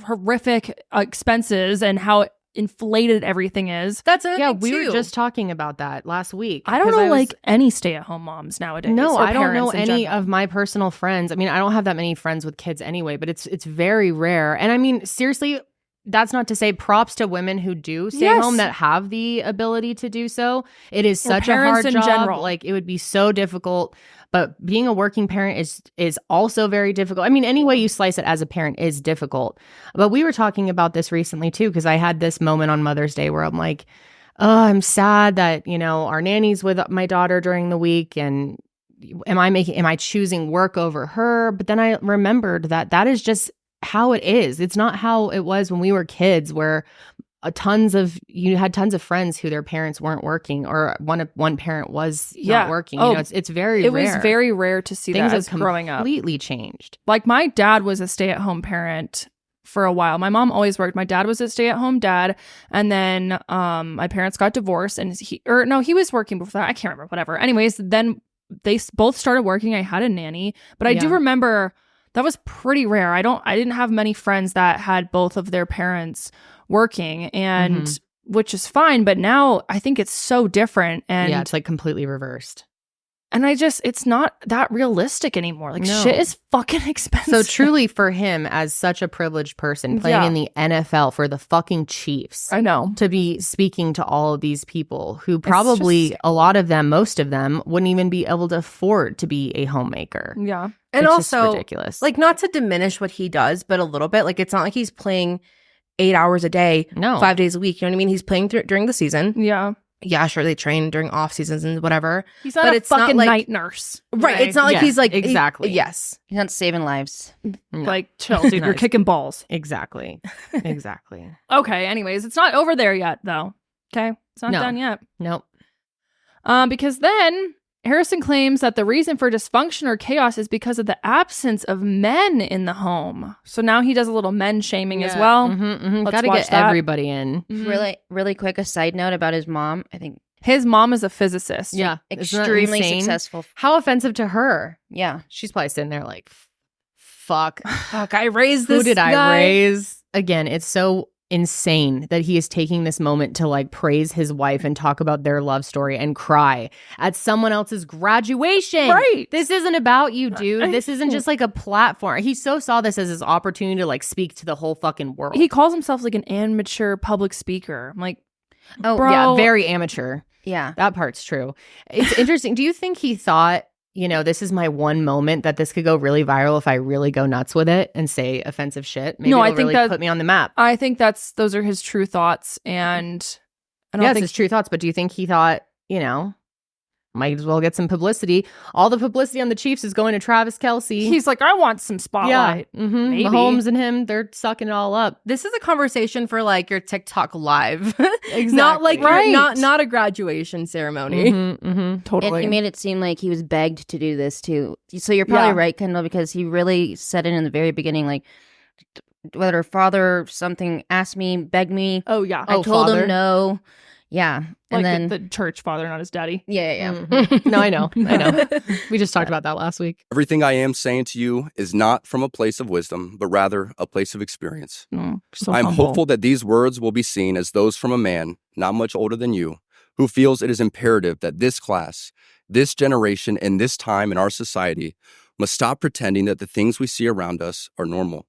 [SPEAKER 2] horrific expenses and how inflated everything is.
[SPEAKER 4] That's a
[SPEAKER 1] we were just talking about that last week.
[SPEAKER 2] I don't know any stay-at-home moms nowadays.
[SPEAKER 1] No, I don't know any of my personal friends. I mean, I don't have that many friends with kids anyway, but it's very rare. And I mean, seriously, that's not to say props to women who do stay home that have the ability to do so. It is such a hard job. General. Like, it would be so difficult. But being a working parent is also very difficult. I mean, any way you slice it as a parent is difficult. But we were talking about this recently too, because I had this moment on Mother's Day where I'm like, oh, I'm sad that, our nanny's with my daughter during the week, and am I choosing work over her? But then I remembered that is just how it is. It's not how it was when we were kids, where you had tons of friends who their parents weren't working, or one parent was not working. It's very rare.
[SPEAKER 2] It was very rare to see
[SPEAKER 1] things
[SPEAKER 2] that as growing up.
[SPEAKER 1] Completely changed.
[SPEAKER 2] Like, my dad was a stay-at-home parent for a while. My mom always worked. My dad was a stay-at-home dad, and then my parents got divorced, and he was working before that. I can't remember. Whatever. Anyways, then they both started working. I had a nanny, but I do remember that was pretty rare. I didn't have many friends that had both of their parents working, and which is fine, but now I think it's so different, and
[SPEAKER 1] it's like completely reversed.
[SPEAKER 2] And it's not that realistic anymore. Like, shit is fucking expensive.
[SPEAKER 1] So truly, for him, as such a privileged person playing in the NFL for the fucking Chiefs,
[SPEAKER 2] I know,
[SPEAKER 1] to be speaking to all of these people who probably a lot of them, most of them, wouldn't even be able to afford to be a homemaker.
[SPEAKER 2] Yeah.
[SPEAKER 4] And
[SPEAKER 1] it's
[SPEAKER 4] also
[SPEAKER 1] just ridiculous.
[SPEAKER 4] Like, not to diminish what he does, but a little bit. Like, it's not like he's playing 8 hours a day, 5 days a week. You know what I mean? He's playing during the season.
[SPEAKER 2] Yeah.
[SPEAKER 4] Yeah, sure, they train during off seasons and whatever.
[SPEAKER 2] He's not a fucking night nurse.
[SPEAKER 4] Right. It's not like he's like...
[SPEAKER 1] Exactly.
[SPEAKER 4] Yes.
[SPEAKER 3] He's not saving lives.
[SPEAKER 2] No. Like, chill, dude. You're kicking balls.
[SPEAKER 1] Exactly.
[SPEAKER 2] Okay, anyways, it's not over there yet, though. Okay? It's not done yet.
[SPEAKER 1] Nope.
[SPEAKER 2] Because then Harrison claims that the reason for dysfunction or chaos is because of the absence of men in the home. So now he does a little men shaming as well.
[SPEAKER 1] Gotta get everybody in.
[SPEAKER 3] Really, really quick, a side note about his mom. I think
[SPEAKER 2] his mom is a physicist.
[SPEAKER 1] Yeah.
[SPEAKER 3] Extremely successful.
[SPEAKER 1] How offensive to her.
[SPEAKER 3] Yeah.
[SPEAKER 1] She's probably sitting there like, fuck,
[SPEAKER 4] I raised this
[SPEAKER 1] Who did
[SPEAKER 4] guy?
[SPEAKER 1] I raise? Again, it's so insane that he is taking this moment to like praise his wife and talk about their love story and cry at someone else's graduation.
[SPEAKER 2] Right.
[SPEAKER 1] This isn't about you, dude. This isn't just like a platform. He saw this as his opportunity to like speak to the whole fucking world.
[SPEAKER 2] He calls himself like an amateur public speaker. I'm like,
[SPEAKER 1] oh,
[SPEAKER 2] bro.
[SPEAKER 1] Yeah, very amateur.
[SPEAKER 3] Yeah.
[SPEAKER 1] That part's true. It's interesting. Do you think he thought, this is my one moment that this could go really viral if I really go nuts with it and say offensive shit? Maybe I think really that put me on the map.
[SPEAKER 2] I think those are his true thoughts, and I don't think
[SPEAKER 1] it's his true thoughts. But do you think he thought, might as well get some publicity. All the publicity on the Chiefs is going to Travis Kelce.
[SPEAKER 2] He's like, I want some spotlight.
[SPEAKER 1] Yeah. Mm-hmm. Mahomes and him, they're sucking it all up.
[SPEAKER 4] This is a conversation for like your TikTok live.
[SPEAKER 1] Exactly.
[SPEAKER 4] Not like not a graduation ceremony.
[SPEAKER 2] Totally.
[SPEAKER 3] And he made it seem like he was begged to do this too. So you're probably right, Kendall, because he really said it in the very beginning, like whether father something asked me, begged me.
[SPEAKER 2] Oh yeah.
[SPEAKER 3] I told him no. Yeah. And
[SPEAKER 2] like
[SPEAKER 3] then
[SPEAKER 2] the church father, not his daddy.
[SPEAKER 3] Yeah.
[SPEAKER 1] No, I know. We just talked about that last week.
[SPEAKER 6] Everything I am saying to you is not from a place of wisdom, but rather a place of experience.
[SPEAKER 2] So
[SPEAKER 6] I'm
[SPEAKER 2] humble.
[SPEAKER 6] hopeful that these words will be seen as those from a man not much older than you, who feels it is imperative that this class, this generation, and this time in our society must stop pretending that the things we see around us are normal.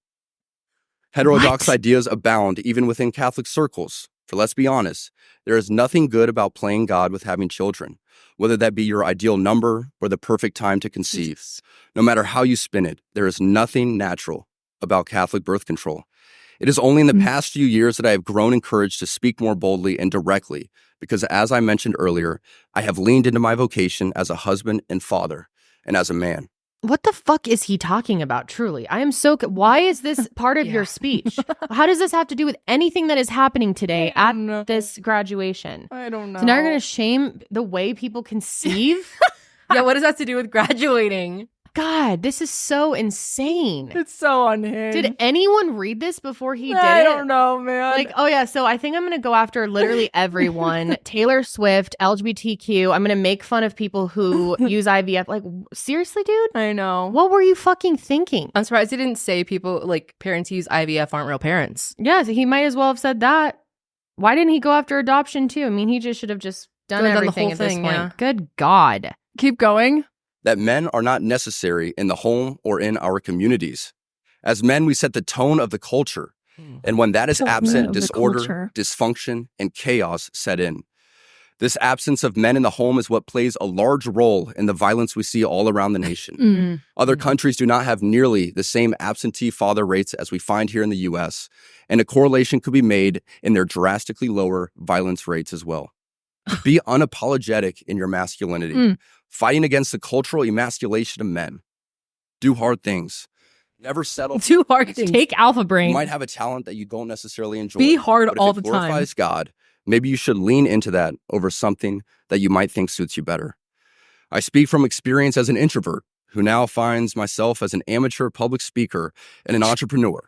[SPEAKER 6] Heterodox ideas abound even within Catholic circles. For let's be honest, there is nothing good about playing God with having children, whether that be your ideal number or the perfect time to conceive. No matter how you spin it, there is nothing natural about Catholic birth control. It is only in the past few years that I have grown encouraged to speak more boldly and directly, because as I mentioned earlier, I have leaned into my vocation as a husband and father, and as a man.
[SPEAKER 1] What the fuck is he talking about, truly? I am so... Why is this part of your speech? How does this have to do with anything that is happening today at this graduation?
[SPEAKER 2] I don't know.
[SPEAKER 1] So now you're going to shame the way people conceive?
[SPEAKER 4] Yeah, what does that have to do with graduating?
[SPEAKER 1] God, this is so insane.
[SPEAKER 2] It's so unhinged.
[SPEAKER 1] Did anyone read this before he did it?
[SPEAKER 2] I don't know, man.
[SPEAKER 1] Like, oh yeah, so I think I'm going to go after literally everyone. Taylor Swift, LGBTQ. I'm going to make fun of people who use IVF. Like, seriously, dude?
[SPEAKER 2] I know.
[SPEAKER 1] What were you fucking thinking?
[SPEAKER 4] I'm surprised he didn't say people, like, parents who use IVF aren't real parents.
[SPEAKER 1] Yeah, so he might as well have said that. Why didn't he go after adoption too? I mean, he just should have just done everything
[SPEAKER 4] the whole
[SPEAKER 1] at this
[SPEAKER 4] thing,
[SPEAKER 1] point.
[SPEAKER 4] yeah.
[SPEAKER 1] Good God.
[SPEAKER 2] Keep going.
[SPEAKER 6] That men are not necessary in the home or in our communities. As men, we set the tone of the culture. And when that is absent, disorder, dysfunction, and chaos set in. This absence of men in the home is what plays a large role in the violence we see all around the nation. Other countries do not have nearly the same absentee father rates as we find here in the U.S., and a correlation could be made in their drastically lower violence rates as well. Be unapologetic in your masculinity, fighting against the cultural emasculation of men. Do hard things. Never settle.
[SPEAKER 1] Do hard things. Take alpha brain.
[SPEAKER 6] You might have a talent that you don't necessarily enjoy.
[SPEAKER 1] Be hard
[SPEAKER 6] but if
[SPEAKER 1] all
[SPEAKER 6] it
[SPEAKER 1] the time.
[SPEAKER 6] glorifies God, maybe you should lean into that over something that you might think suits you better. I speak from experience as an introvert who now finds myself as an amateur public speaker and an entrepreneur,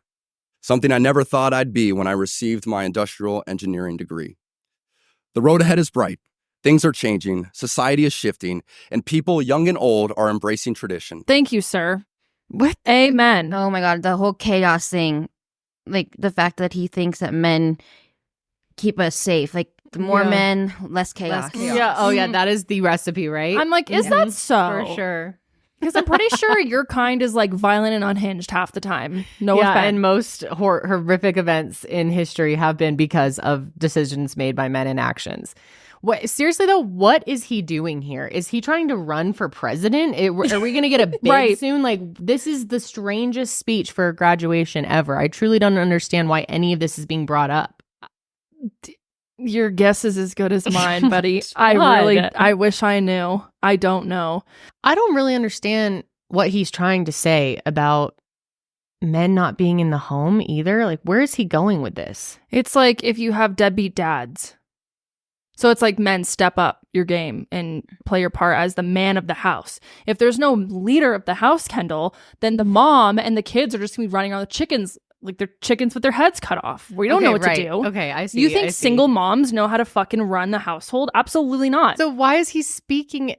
[SPEAKER 6] something I never thought I'd be when I received my industrial engineering degree. The road ahead is bright. Things are changing, society is shifting, and people, young and old, are embracing tradition.
[SPEAKER 2] Thank you, sir.
[SPEAKER 1] What?
[SPEAKER 2] Amen.
[SPEAKER 3] oh my God, the whole chaos thing, like the fact that he thinks that men keep us safe, like the more men, less chaos.
[SPEAKER 1] Yeah. Oh yeah, that is the recipe, right?
[SPEAKER 2] I'm like, is that so?
[SPEAKER 1] For sure.
[SPEAKER 2] Because I'm pretty sure your kind is like violent and unhinged half the time. No offense.
[SPEAKER 1] And most horrific events in history have been because of decisions made by men and actions. What, seriously though, what is he doing here? Is he trying to run for president? Are we going to get a bid soon? Like, this is the strangest speech for graduation ever. I truly don't understand why any of this is being brought up.
[SPEAKER 2] Your guess is as good as mine, buddy. I wish I knew. I don't know.
[SPEAKER 1] I don't really understand what he's trying to say about men not being in the home either. Like, where is he going with this?
[SPEAKER 2] It's like if you have deadbeat dads. So it's like, men, step up your game and play your part as the man of the house. If there's no leader of the house, Kendall, then the mom and the kids are just going to be running around with chickens, like they're chickens with their heads cut off. We don't know what to do.
[SPEAKER 1] Okay, I see.
[SPEAKER 2] You think single moms know how to fucking run the household? Absolutely not.
[SPEAKER 1] So why is he speaking?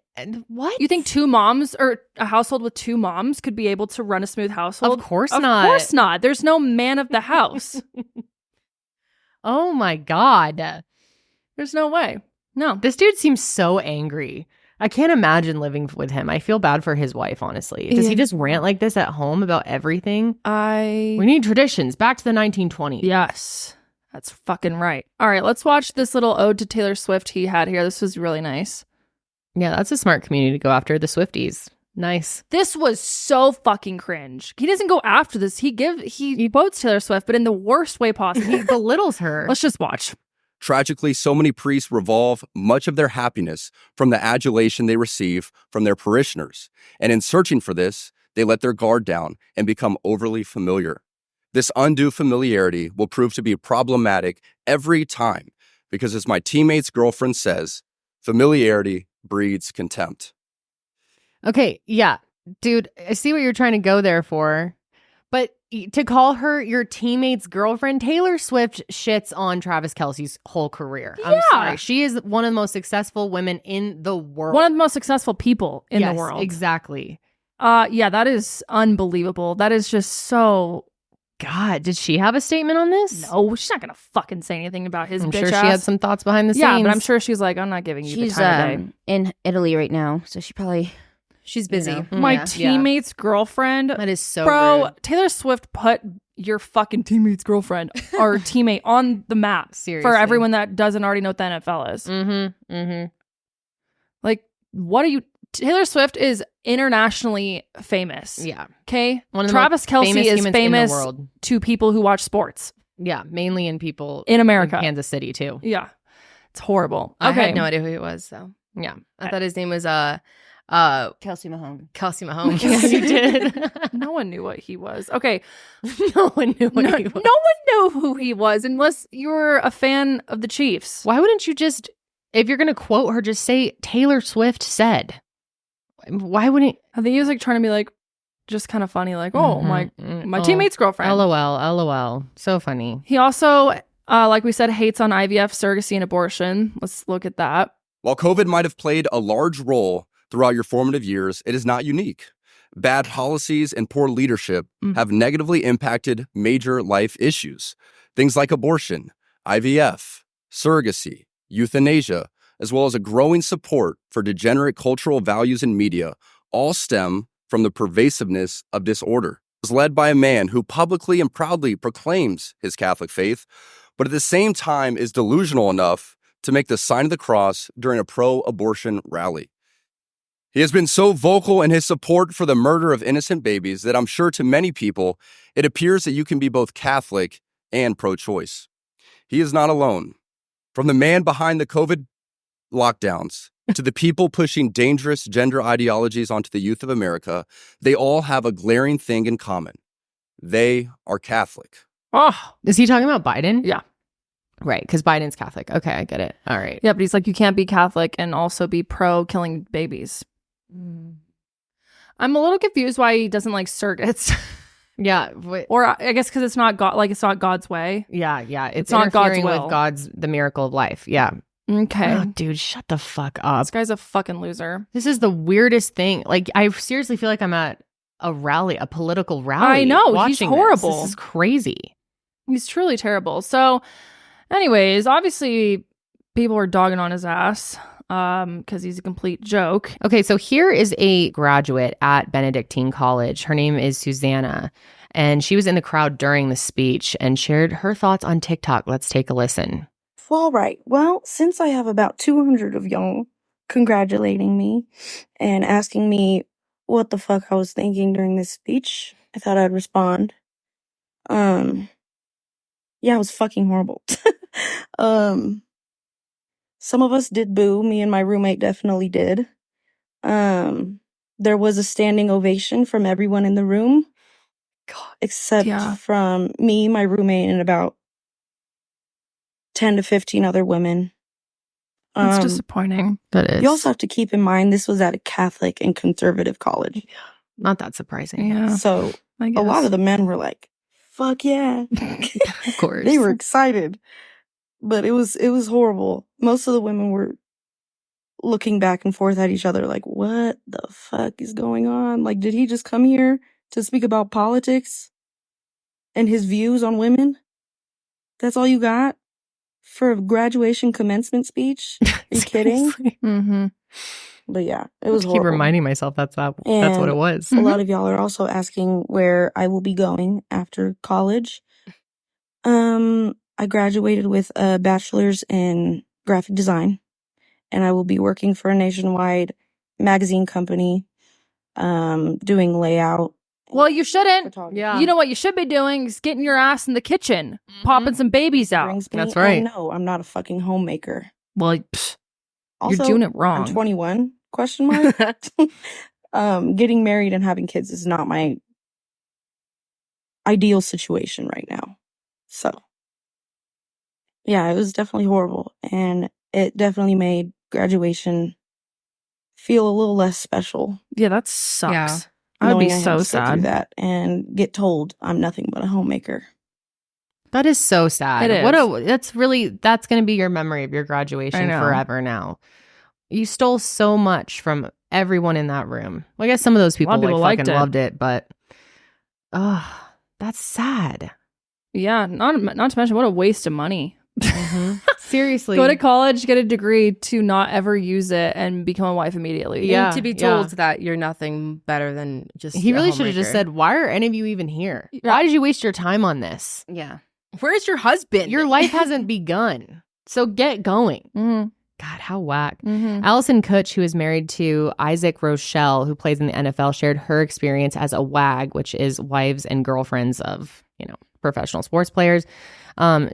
[SPEAKER 1] What?
[SPEAKER 2] You think two moms or a household with two moms could be able to run a smooth household?
[SPEAKER 1] Of course not.
[SPEAKER 2] Of course not. There's no man of the house.
[SPEAKER 1] Oh my God.
[SPEAKER 2] There's no way. No.
[SPEAKER 1] This dude seems so angry. I can't imagine living with him. I feel bad for his wife, honestly. Does he just rant like this at home about everything? We need traditions. Back to the 1920s.
[SPEAKER 2] Yes. That's fucking right. All right, let's watch this little ode to Taylor Swift he had here. This was really nice.
[SPEAKER 1] Yeah, that's a smart community to go after. The Swifties. Nice.
[SPEAKER 2] This was so fucking cringe. He doesn't go after this. He quotes Taylor Swift, but in the worst way possible.
[SPEAKER 1] He belittles her.
[SPEAKER 2] Let's just watch.
[SPEAKER 6] Tragically, so many priests revolve much of their happiness from the adulation they receive from their parishioners. And in searching for this, they let their guard down and become overly familiar. This undue familiarity will prove to be problematic every time because, as my teammate's girlfriend says, familiarity breeds contempt.
[SPEAKER 1] Okay, yeah. Dude, I see what you're trying to go there for. But to call her your teammate's girlfriend, Taylor Swift shits on Travis Kelce's whole career. I'm sorry. She is one of the most successful women in the world.
[SPEAKER 2] One of the most successful people in the world.
[SPEAKER 1] Exactly.
[SPEAKER 2] Yeah, that is unbelievable. That is just so...
[SPEAKER 1] God, did she have a statement on this?
[SPEAKER 2] No, she's not going to fucking say anything about his bitch
[SPEAKER 1] I'm sure
[SPEAKER 2] ass.
[SPEAKER 1] she had some thoughts behind the scenes.
[SPEAKER 2] Yeah, but I'm sure she's like, I'm not giving you the time of day.
[SPEAKER 3] In Italy right now, so she probably...
[SPEAKER 4] She's busy.
[SPEAKER 3] You know.
[SPEAKER 2] My teammate's girlfriend.
[SPEAKER 1] That is so
[SPEAKER 2] Bro,
[SPEAKER 1] rude.
[SPEAKER 2] Taylor Swift put your fucking teammate's girlfriend or teammate on the map.
[SPEAKER 1] Seriously.
[SPEAKER 2] For everyone that doesn't already know what the NFL is. Like, what are you... Taylor Swift is internationally famous.
[SPEAKER 1] Yeah.
[SPEAKER 2] Okay?
[SPEAKER 1] One of the
[SPEAKER 2] Travis
[SPEAKER 1] most
[SPEAKER 2] Kelce is
[SPEAKER 1] humans in the
[SPEAKER 2] famous
[SPEAKER 1] world.
[SPEAKER 2] to people who watch sports.
[SPEAKER 1] Yeah, mainly in people
[SPEAKER 2] in America.
[SPEAKER 1] Kansas City, too.
[SPEAKER 2] Yeah. It's horrible.
[SPEAKER 4] I
[SPEAKER 2] Okay.
[SPEAKER 4] had no idea who he was, so.
[SPEAKER 1] Yeah.
[SPEAKER 4] I thought his name was
[SPEAKER 3] Kelsey Mahone.
[SPEAKER 4] Kelsey Mahone.
[SPEAKER 1] Yeah, you did.
[SPEAKER 2] No one knew what he was. Okay.
[SPEAKER 1] No one knew what he was.
[SPEAKER 2] No one knew who he was unless you were a fan of the Chiefs.
[SPEAKER 1] Why wouldn't you just, if you're going to quote her, just say Taylor Swift said? Why wouldn't...
[SPEAKER 2] I think he was like trying to be like, just kind of funny, like, oh, my teammate's girlfriend.
[SPEAKER 1] LOL. So funny.
[SPEAKER 2] He also, like we said, hates on IVF, surrogacy, and abortion. Let's look at that.
[SPEAKER 6] While COVID might have played a large role throughout your formative years, it is not unique. Bad policies and poor leadership have negatively impacted major life issues. Things like abortion, IVF, surrogacy, euthanasia, as well as a growing support for degenerate cultural values in media, all stem from the pervasiveness of disorder. It was led by a man who publicly and proudly proclaims his Catholic faith, but at the same time is delusional enough to make the sign of the cross during a pro-abortion rally. He has been so vocal in his support for the murder of innocent babies that I'm sure to many people, it appears that you can be both Catholic and pro-choice. He is not alone. From the man behind the COVID lockdowns to the people pushing dangerous gender ideologies onto the youth of America, they all have a glaring thing in common. They are Catholic.
[SPEAKER 2] Oh,
[SPEAKER 1] is he talking about Biden?
[SPEAKER 2] Yeah.
[SPEAKER 1] Right, because Biden's Catholic. Okay, I get it. All right.
[SPEAKER 2] Yeah, but he's like, you can't be Catholic and also be pro killing babies. I'm a little confused why he doesn't like surrogates.
[SPEAKER 1] Yeah.
[SPEAKER 2] Or I guess because it's not God, like it's not God's way.
[SPEAKER 1] Yeah. It's
[SPEAKER 2] not God's
[SPEAKER 1] interfering
[SPEAKER 2] will.
[SPEAKER 1] with the miracle of life. Yeah.
[SPEAKER 2] Okay.
[SPEAKER 1] Oh, dude, shut the fuck up.
[SPEAKER 2] This guy's a fucking loser.
[SPEAKER 1] This is the weirdest thing. Like, I seriously feel like I'm at a rally, a political rally.
[SPEAKER 2] I know.
[SPEAKER 1] He's
[SPEAKER 2] horrible.
[SPEAKER 1] This is crazy.
[SPEAKER 2] He's truly terrible. So, anyways, obviously people are dogging on his ass because he's a complete joke.
[SPEAKER 1] Okay, so here is a graduate at Benedictine College. Her name is Susanna, and she was in the crowd during the speech and shared her thoughts on TikTok. Let's take a listen.
[SPEAKER 7] All right. Well, since I have about 200 of y'all congratulating me and asking me what the fuck I was thinking during this speech, I thought I'd respond. Yeah, it was fucking horrible. Some of us did boo. Me and my roommate definitely did. There was a standing ovation from everyone in the room, except from me, my roommate, and about 10 to 15 other women.
[SPEAKER 2] That's disappointing.
[SPEAKER 1] That is.
[SPEAKER 7] You also have to keep in mind this was at a Catholic and conservative college.
[SPEAKER 1] Yeah, not that surprising.
[SPEAKER 2] Yeah.
[SPEAKER 7] So a lot of the men were like, fuck yeah.
[SPEAKER 1] Of course.
[SPEAKER 7] They were excited. But it was horrible. Most of the women were looking back and forth at each other like, what the fuck is going on? Like, did he just come here to speak about politics and his views on women? That's all you got for a graduation commencement speech? Are you kidding?
[SPEAKER 2] Mm-hmm.
[SPEAKER 7] But yeah, it was
[SPEAKER 1] I
[SPEAKER 7] horrible.
[SPEAKER 1] keep reminding myself that's what it was.
[SPEAKER 7] A lot of y'all are also asking where I will be going after college. I graduated with a bachelor's in graphic design, and I will be working for a nationwide magazine company, doing layout
[SPEAKER 2] Well, you shouldn't.
[SPEAKER 1] Yeah.
[SPEAKER 2] You know what you should be doing is getting your ass in the kitchen, popping some babies out.
[SPEAKER 1] That's right.
[SPEAKER 7] No, I'm not a fucking homemaker.
[SPEAKER 2] Well,
[SPEAKER 7] also,
[SPEAKER 2] you're doing it wrong.
[SPEAKER 7] I'm 21, question mark. Getting married and having kids is not my ideal situation right now. So, yeah, it was definitely horrible. And it definitely made graduation feel a little less special.
[SPEAKER 2] Yeah, that sucks.
[SPEAKER 7] Yeah.
[SPEAKER 2] I would be
[SPEAKER 7] I
[SPEAKER 2] so
[SPEAKER 7] had to sit through
[SPEAKER 2] sad.
[SPEAKER 7] that and get told I'm nothing but a homemaker.
[SPEAKER 1] That is so sad.
[SPEAKER 2] It is.
[SPEAKER 1] That's going to be your memory of your graduation forever now. You stole so much from everyone in that room. Well, I guess some of those people fucking loved it, but that's sad.
[SPEAKER 2] Yeah, not to mention what a waste of money.
[SPEAKER 1] Mm-hmm. Seriously.
[SPEAKER 2] Go to college, get a degree to not ever use it and become a wife immediately.
[SPEAKER 4] Yeah. And to be told that you're nothing better than just
[SPEAKER 1] He really should have just said, why are any of you even here? Why did you waste your time on this?
[SPEAKER 3] Yeah.
[SPEAKER 4] Where's your husband?
[SPEAKER 1] Your life hasn't begun. So get going.
[SPEAKER 2] Mm-hmm.
[SPEAKER 1] God, how whack.
[SPEAKER 2] Mm-hmm.
[SPEAKER 1] Allison Kutch, who is married to Isaac Rochelle, who plays in the NFL, shared her experience as a WAG, which is wives and girlfriends of, professional sports players.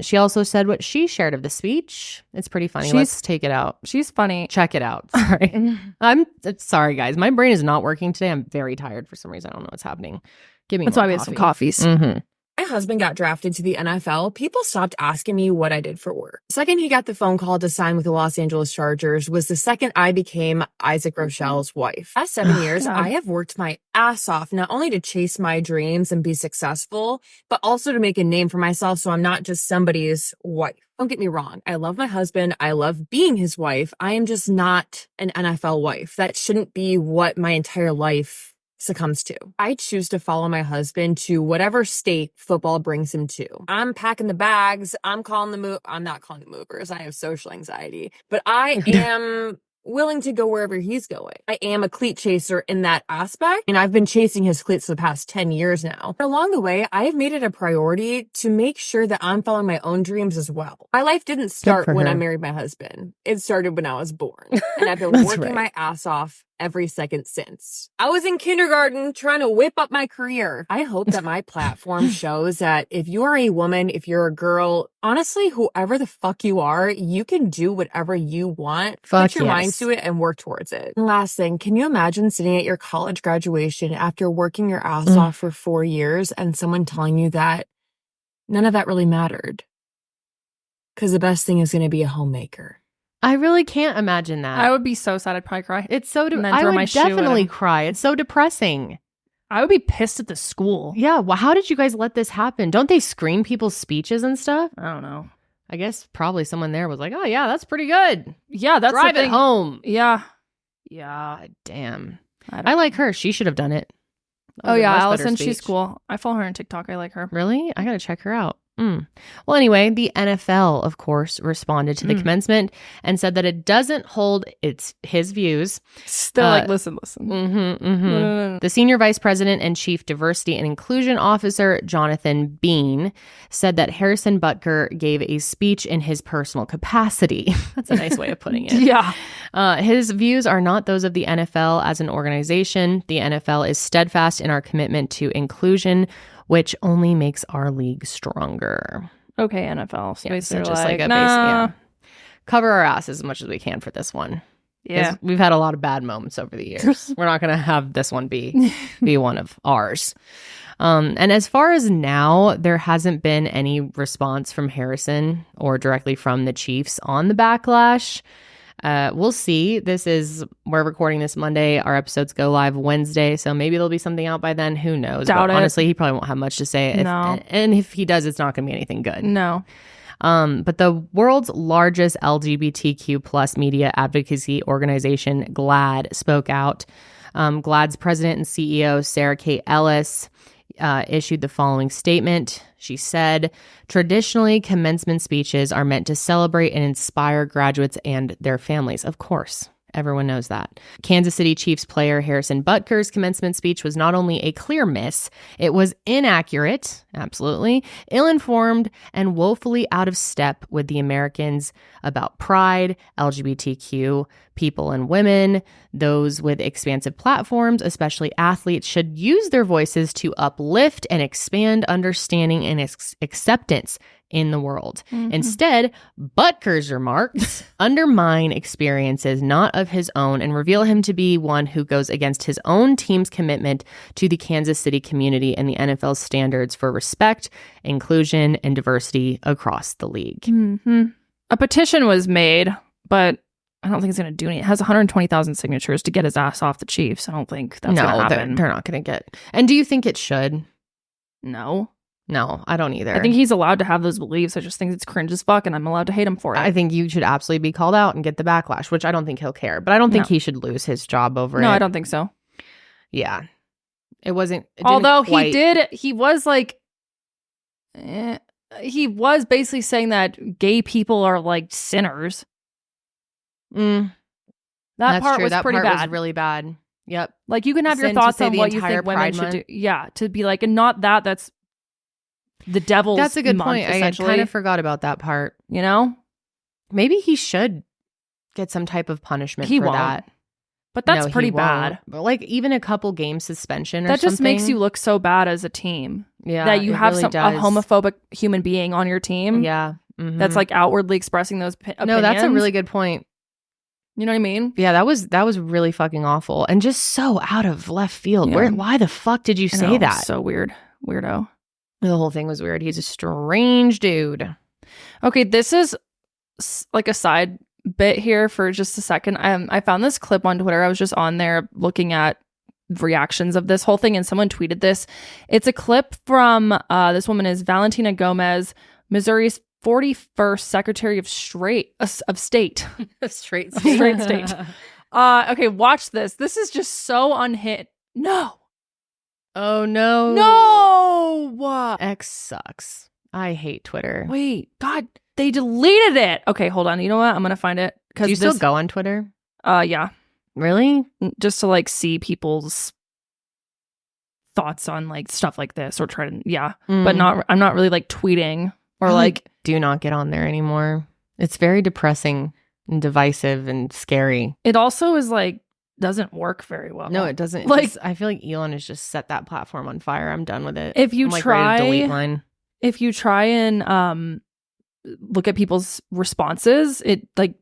[SPEAKER 1] She also said what she shared of the speech. It's pretty funny. Let's take it out.
[SPEAKER 2] She's funny.
[SPEAKER 1] Check it out. Sorry. I'm sorry, guys. My brain is not working today. I'm very tired for some reason. I don't know what's happening.
[SPEAKER 2] That's why we had some coffees.
[SPEAKER 1] Mm-hmm.
[SPEAKER 8] My husband got drafted to the NFL. People stopped asking me what I did for work. The second he got the phone call to sign with the Los Angeles Chargers was the second I became Isaac Rochelle's wife. Past 7 years, I have worked my ass off, not only to chase my dreams and be successful, but also to make a name for myself so I'm not just somebody's wife. Don't get me wrong. I love my husband. I love being his wife. I am just not an NFL wife. That shouldn't be what my entire life succumbs to. I choose to follow my husband to whatever state football brings him to. I'm packing the bags. I'm not calling the movers. I have social anxiety, but I am willing to go wherever he's going. I am a cleat chaser in that aspect, and I've been chasing his cleats for the past 10 years now. But along the way, I have made it a priority to make sure that I'm following my own dreams as well. My life didn't start when I married my husband. It started when I was born, and I've been working my ass off every second since. I was in kindergarten trying to whip up my career. I hope that my platform shows that if you are a woman, if you're a girl, honestly, whoever the fuck you are, you can do whatever you want. Put your mind to it and work towards it. And last thing, can you imagine sitting at your college graduation after working your ass off for 4 years and someone telling you that none of that really mattered? Because the best thing is going to be a homemaker.
[SPEAKER 1] I really can't imagine that.
[SPEAKER 2] I would be so sad. I'd probably cry.
[SPEAKER 1] It's so I would definitely cry. It's so depressing.
[SPEAKER 2] I would be pissed at the school.
[SPEAKER 1] Yeah. Well, how did you guys let this happen? Don't they screen people's speeches and stuff?
[SPEAKER 2] I don't know.
[SPEAKER 1] I guess probably someone there was like, oh, yeah, that's pretty good.
[SPEAKER 2] Yeah, that's
[SPEAKER 1] Drive it home.
[SPEAKER 2] Yeah.
[SPEAKER 1] God damn. I like her. She should have done it.
[SPEAKER 2] Oh, yeah. Allison, she's cool. I follow her on TikTok. I like her.
[SPEAKER 1] Really? I got to check her out. Well, anyway, the NFL, of course, responded to the commencement and said that it doesn't hold his views.
[SPEAKER 2] They're like, listen.
[SPEAKER 1] The senior vice president and chief diversity and inclusion officer, Jonathan Bean, said that Harrison Butker gave a speech in his personal capacity. That's a nice way of putting it.
[SPEAKER 2] Yeah.
[SPEAKER 1] His views are not those of the NFL as an organization. The NFL is steadfast in our commitment to inclusion, which only makes our league stronger.
[SPEAKER 2] Okay, NFL. So
[SPEAKER 1] yeah, so just like a basic, cover our asses as much as we can for this one.
[SPEAKER 2] Yeah.
[SPEAKER 1] We've had a lot of bad moments over the years. We're not going to have this one be one of ours. And as far as now, there hasn't been any response from Harrison or directly from the Chiefs on the backlash. We'll see. We're recording this Monday. Our episodes go live Wednesday, so maybe there'll be something out by then. Who knows?
[SPEAKER 2] Doubt it.
[SPEAKER 1] Honestly, he probably won't have much to say. And if he does, it's not going to be anything good.
[SPEAKER 2] No.
[SPEAKER 1] But the world's largest LGBTQ plus media advocacy organization, GLAAD, spoke out. GLAAD's president and CEO, Sarah Kate Ellis, issued the following statement. She said, traditionally, commencement speeches are meant to celebrate and inspire graduates and their families. Of course, everyone knows that. Kansas City Chiefs player Harrison Butker's commencement speech was not only a clear miss, it was inaccurate, absolutely, ill-informed, and woefully out of step with the Americans about pride, LGBTQ, People and women, those with expansive platforms, especially athletes, should use their voices to uplift and expand understanding and acceptance in the world. Instead, Butker's remarks undermine experiences not of his own and reveal him to be one who goes against his own team's commitment to the Kansas City community and the NFL's standards for respect, inclusion, and diversity across the league.
[SPEAKER 2] A petition was made, but I don't think it's going to do anything. It has 120,000 signatures to get his ass off the Chiefs. I don't think that's going to happen.
[SPEAKER 1] They're not going to get. And do you think it should?
[SPEAKER 2] No,
[SPEAKER 1] I don't either.
[SPEAKER 2] I think he's allowed to have those beliefs. I just think it's cringe as fuck, and I'm allowed to hate him for it.
[SPEAKER 1] I think you should absolutely be called out and get the backlash, which I don't think he'll care. But I don't think he should lose his job over it.
[SPEAKER 2] No, I don't think so.
[SPEAKER 1] Yeah. It wasn't.
[SPEAKER 2] Although he was like, he was basically saying that gay people are like sinners. That part was pretty bad.
[SPEAKER 1] Was really bad. Yep.
[SPEAKER 2] Like you can have your thoughts on what you think women should do. Yeah, to be like, and not that's the devil's.
[SPEAKER 1] That's a good
[SPEAKER 2] month,
[SPEAKER 1] point. I kind of forgot about that part.
[SPEAKER 2] You know,
[SPEAKER 1] maybe he should get some type of punishment for that.
[SPEAKER 2] But that's pretty bad.
[SPEAKER 1] Like even a couple game suspension or
[SPEAKER 2] that
[SPEAKER 1] something.
[SPEAKER 2] Just makes you look so bad as a team.
[SPEAKER 1] Yeah,
[SPEAKER 2] that you have a homophobic human being on your team.
[SPEAKER 1] Yeah,
[SPEAKER 2] that's like outwardly expressing those opinions.
[SPEAKER 1] No, that's a really good point.
[SPEAKER 2] You know what I mean?
[SPEAKER 1] Yeah, that was really fucking awful and just so out of left field.
[SPEAKER 2] Yeah.
[SPEAKER 1] Why the fuck did you say that?
[SPEAKER 2] So weird, weirdo.
[SPEAKER 1] The whole thing was weird. He's a strange dude.
[SPEAKER 2] Okay, this is like a side bit here for just a second. I found this clip on Twitter. I was just on there looking at reactions of this whole thing, and someone tweeted this. It's a clip from this woman is Valentina Gomez, Missouri's 41st Secretary of State.
[SPEAKER 1] Straight
[SPEAKER 2] state. Okay, watch this. This is just so unhit. No.
[SPEAKER 1] Oh no.
[SPEAKER 2] No.
[SPEAKER 1] X sucks. I hate Twitter.
[SPEAKER 2] Wait, God, they deleted it. Okay, hold on. You know what? I'm gonna find it.
[SPEAKER 1] Do you still go on Twitter?
[SPEAKER 2] Yeah.
[SPEAKER 1] Really?
[SPEAKER 2] Just to like see people's thoughts on like stuff like this or try to but I'm not really like tweeting or like
[SPEAKER 1] do not get on there anymore. It's very depressing and divisive and scary.
[SPEAKER 2] It also is like doesn't work very well.
[SPEAKER 1] No, it doesn't.
[SPEAKER 2] Like
[SPEAKER 1] I feel like Elon has just set that platform on fire. I'm done with it.
[SPEAKER 2] If you try
[SPEAKER 1] ready to delete mine.
[SPEAKER 2] If you try and look at people's responses, it like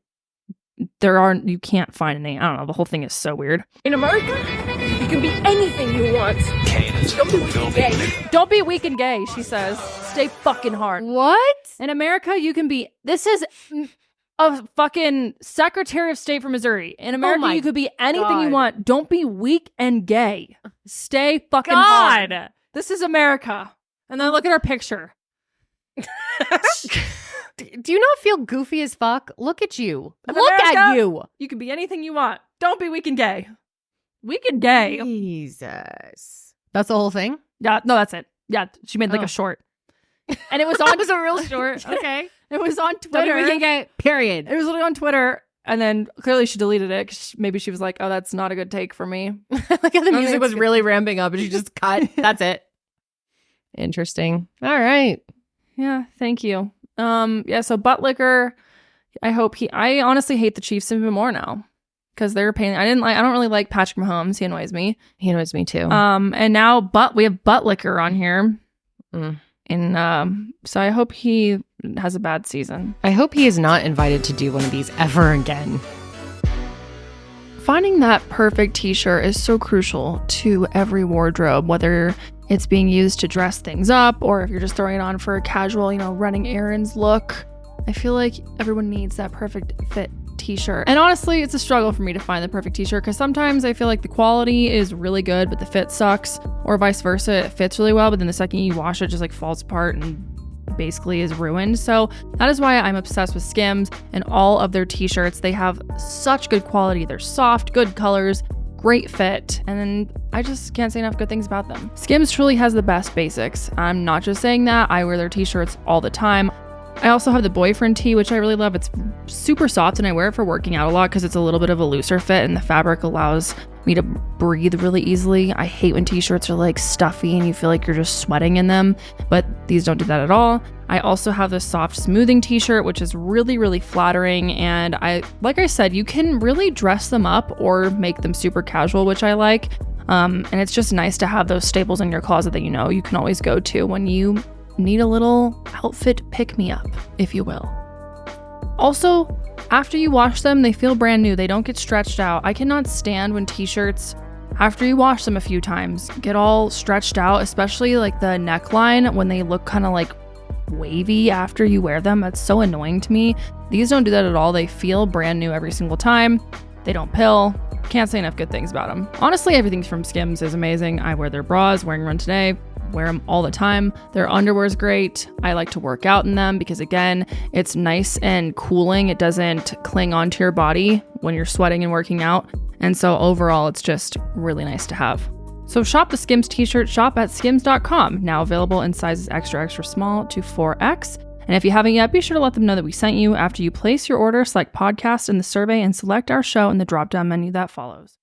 [SPEAKER 2] you can't find any. I don't know. The whole thing is so weird.
[SPEAKER 8] In America, you can be anything you want. Don't be weak and gay.
[SPEAKER 2] Don't be weak and gay, she says. Stay fucking hard.
[SPEAKER 1] What?
[SPEAKER 2] In America, you can be. This is a fucking Secretary of State for Missouri. In America, you could be anything you want. Don't be weak and gay. Stay fucking hard. This is America. And then look at our picture.
[SPEAKER 1] Do you not feel goofy as fuck? Look at you.
[SPEAKER 2] Look at you. You can be anything you want. Don't be weak and gay. Weak and gay.
[SPEAKER 1] Jesus. That's the whole thing?
[SPEAKER 2] Yeah. No, that's it. Yeah. She made like a short. And it was on.
[SPEAKER 1] It was a real short. Okay.
[SPEAKER 2] It was on Twitter.
[SPEAKER 1] Don't be weak and gay. Period.
[SPEAKER 2] It was literally on Twitter. And then clearly she deleted it because maybe she was like, oh, that's not a good take for me.
[SPEAKER 1] Like the music was really ramping up and she just cut. That's it. Interesting. All right.
[SPEAKER 2] Yeah. Thank you. So butt liquor, I honestly hate the Chiefs even more now because they're paying. I don't really like Patrick Mahomes. He annoys me.
[SPEAKER 1] He annoys me too.
[SPEAKER 2] And now we have butt liquor on here. And so I hope he has a bad season.
[SPEAKER 1] I hope he is not invited to do one of these ever again.
[SPEAKER 2] Finding that perfect t-shirt is so crucial to every wardrobe, whether it's being used to dress things up or if you're just throwing it on for a casual, running errands look. I feel like everyone needs that perfect fit t-shirt. And honestly, it's a struggle for me to find the perfect t-shirt because sometimes I feel like the quality is really good, but the fit sucks, or vice versa. It fits really well, but then the second you wash it, just like falls apart and basically is ruined. So that is why I'm obsessed with Skims and all of their t-shirts. They have such good quality. They're soft, good colors, great fit, and then I just can't say enough good things about them. Skims truly has the best basics. I'm not just saying that. I wear their t-shirts all the time. I also have the boyfriend tee, which I really love. It's super soft and I wear it for working out a lot because it's a little bit of a looser fit and the fabric allows me to breathe really easily. I hate when t-shirts are like stuffy and you feel like you're just sweating in them, but these don't do that at all. I also have this soft smoothing t-shirt, which is really, really flattering. And like I said, you can really dress them up or make them super casual, which I like. And it's just nice to have those staples in your closet that you can always go to when you need a little outfit pick-me-up, if you will. Also, after you wash them, they feel brand new. They don't get stretched out. I cannot stand when t-shirts, after you wash them a few times, get all stretched out, especially like the neckline when they look kind of like wavy after you wear them. That's so annoying to me. These don't do that at all. They feel brand new every single time. They don't pill. Can't say enough good things about them. Honestly, everything from Skims is amazing. I wear their bras, wearing one today, wear them all the time. Their underwear is great. I like to work out in them because, again, it's nice and cooling. It doesn't cling onto your body when you're sweating and working out. And so overall, it's just really nice to have. So shop the Skims t-shirt, shop at skims.com. Now available in sizes extra, extra small to 4X. And if you haven't yet, be sure to let them know that we sent you. After you place your order, select podcast in the survey and select our show in the drop-down menu that follows.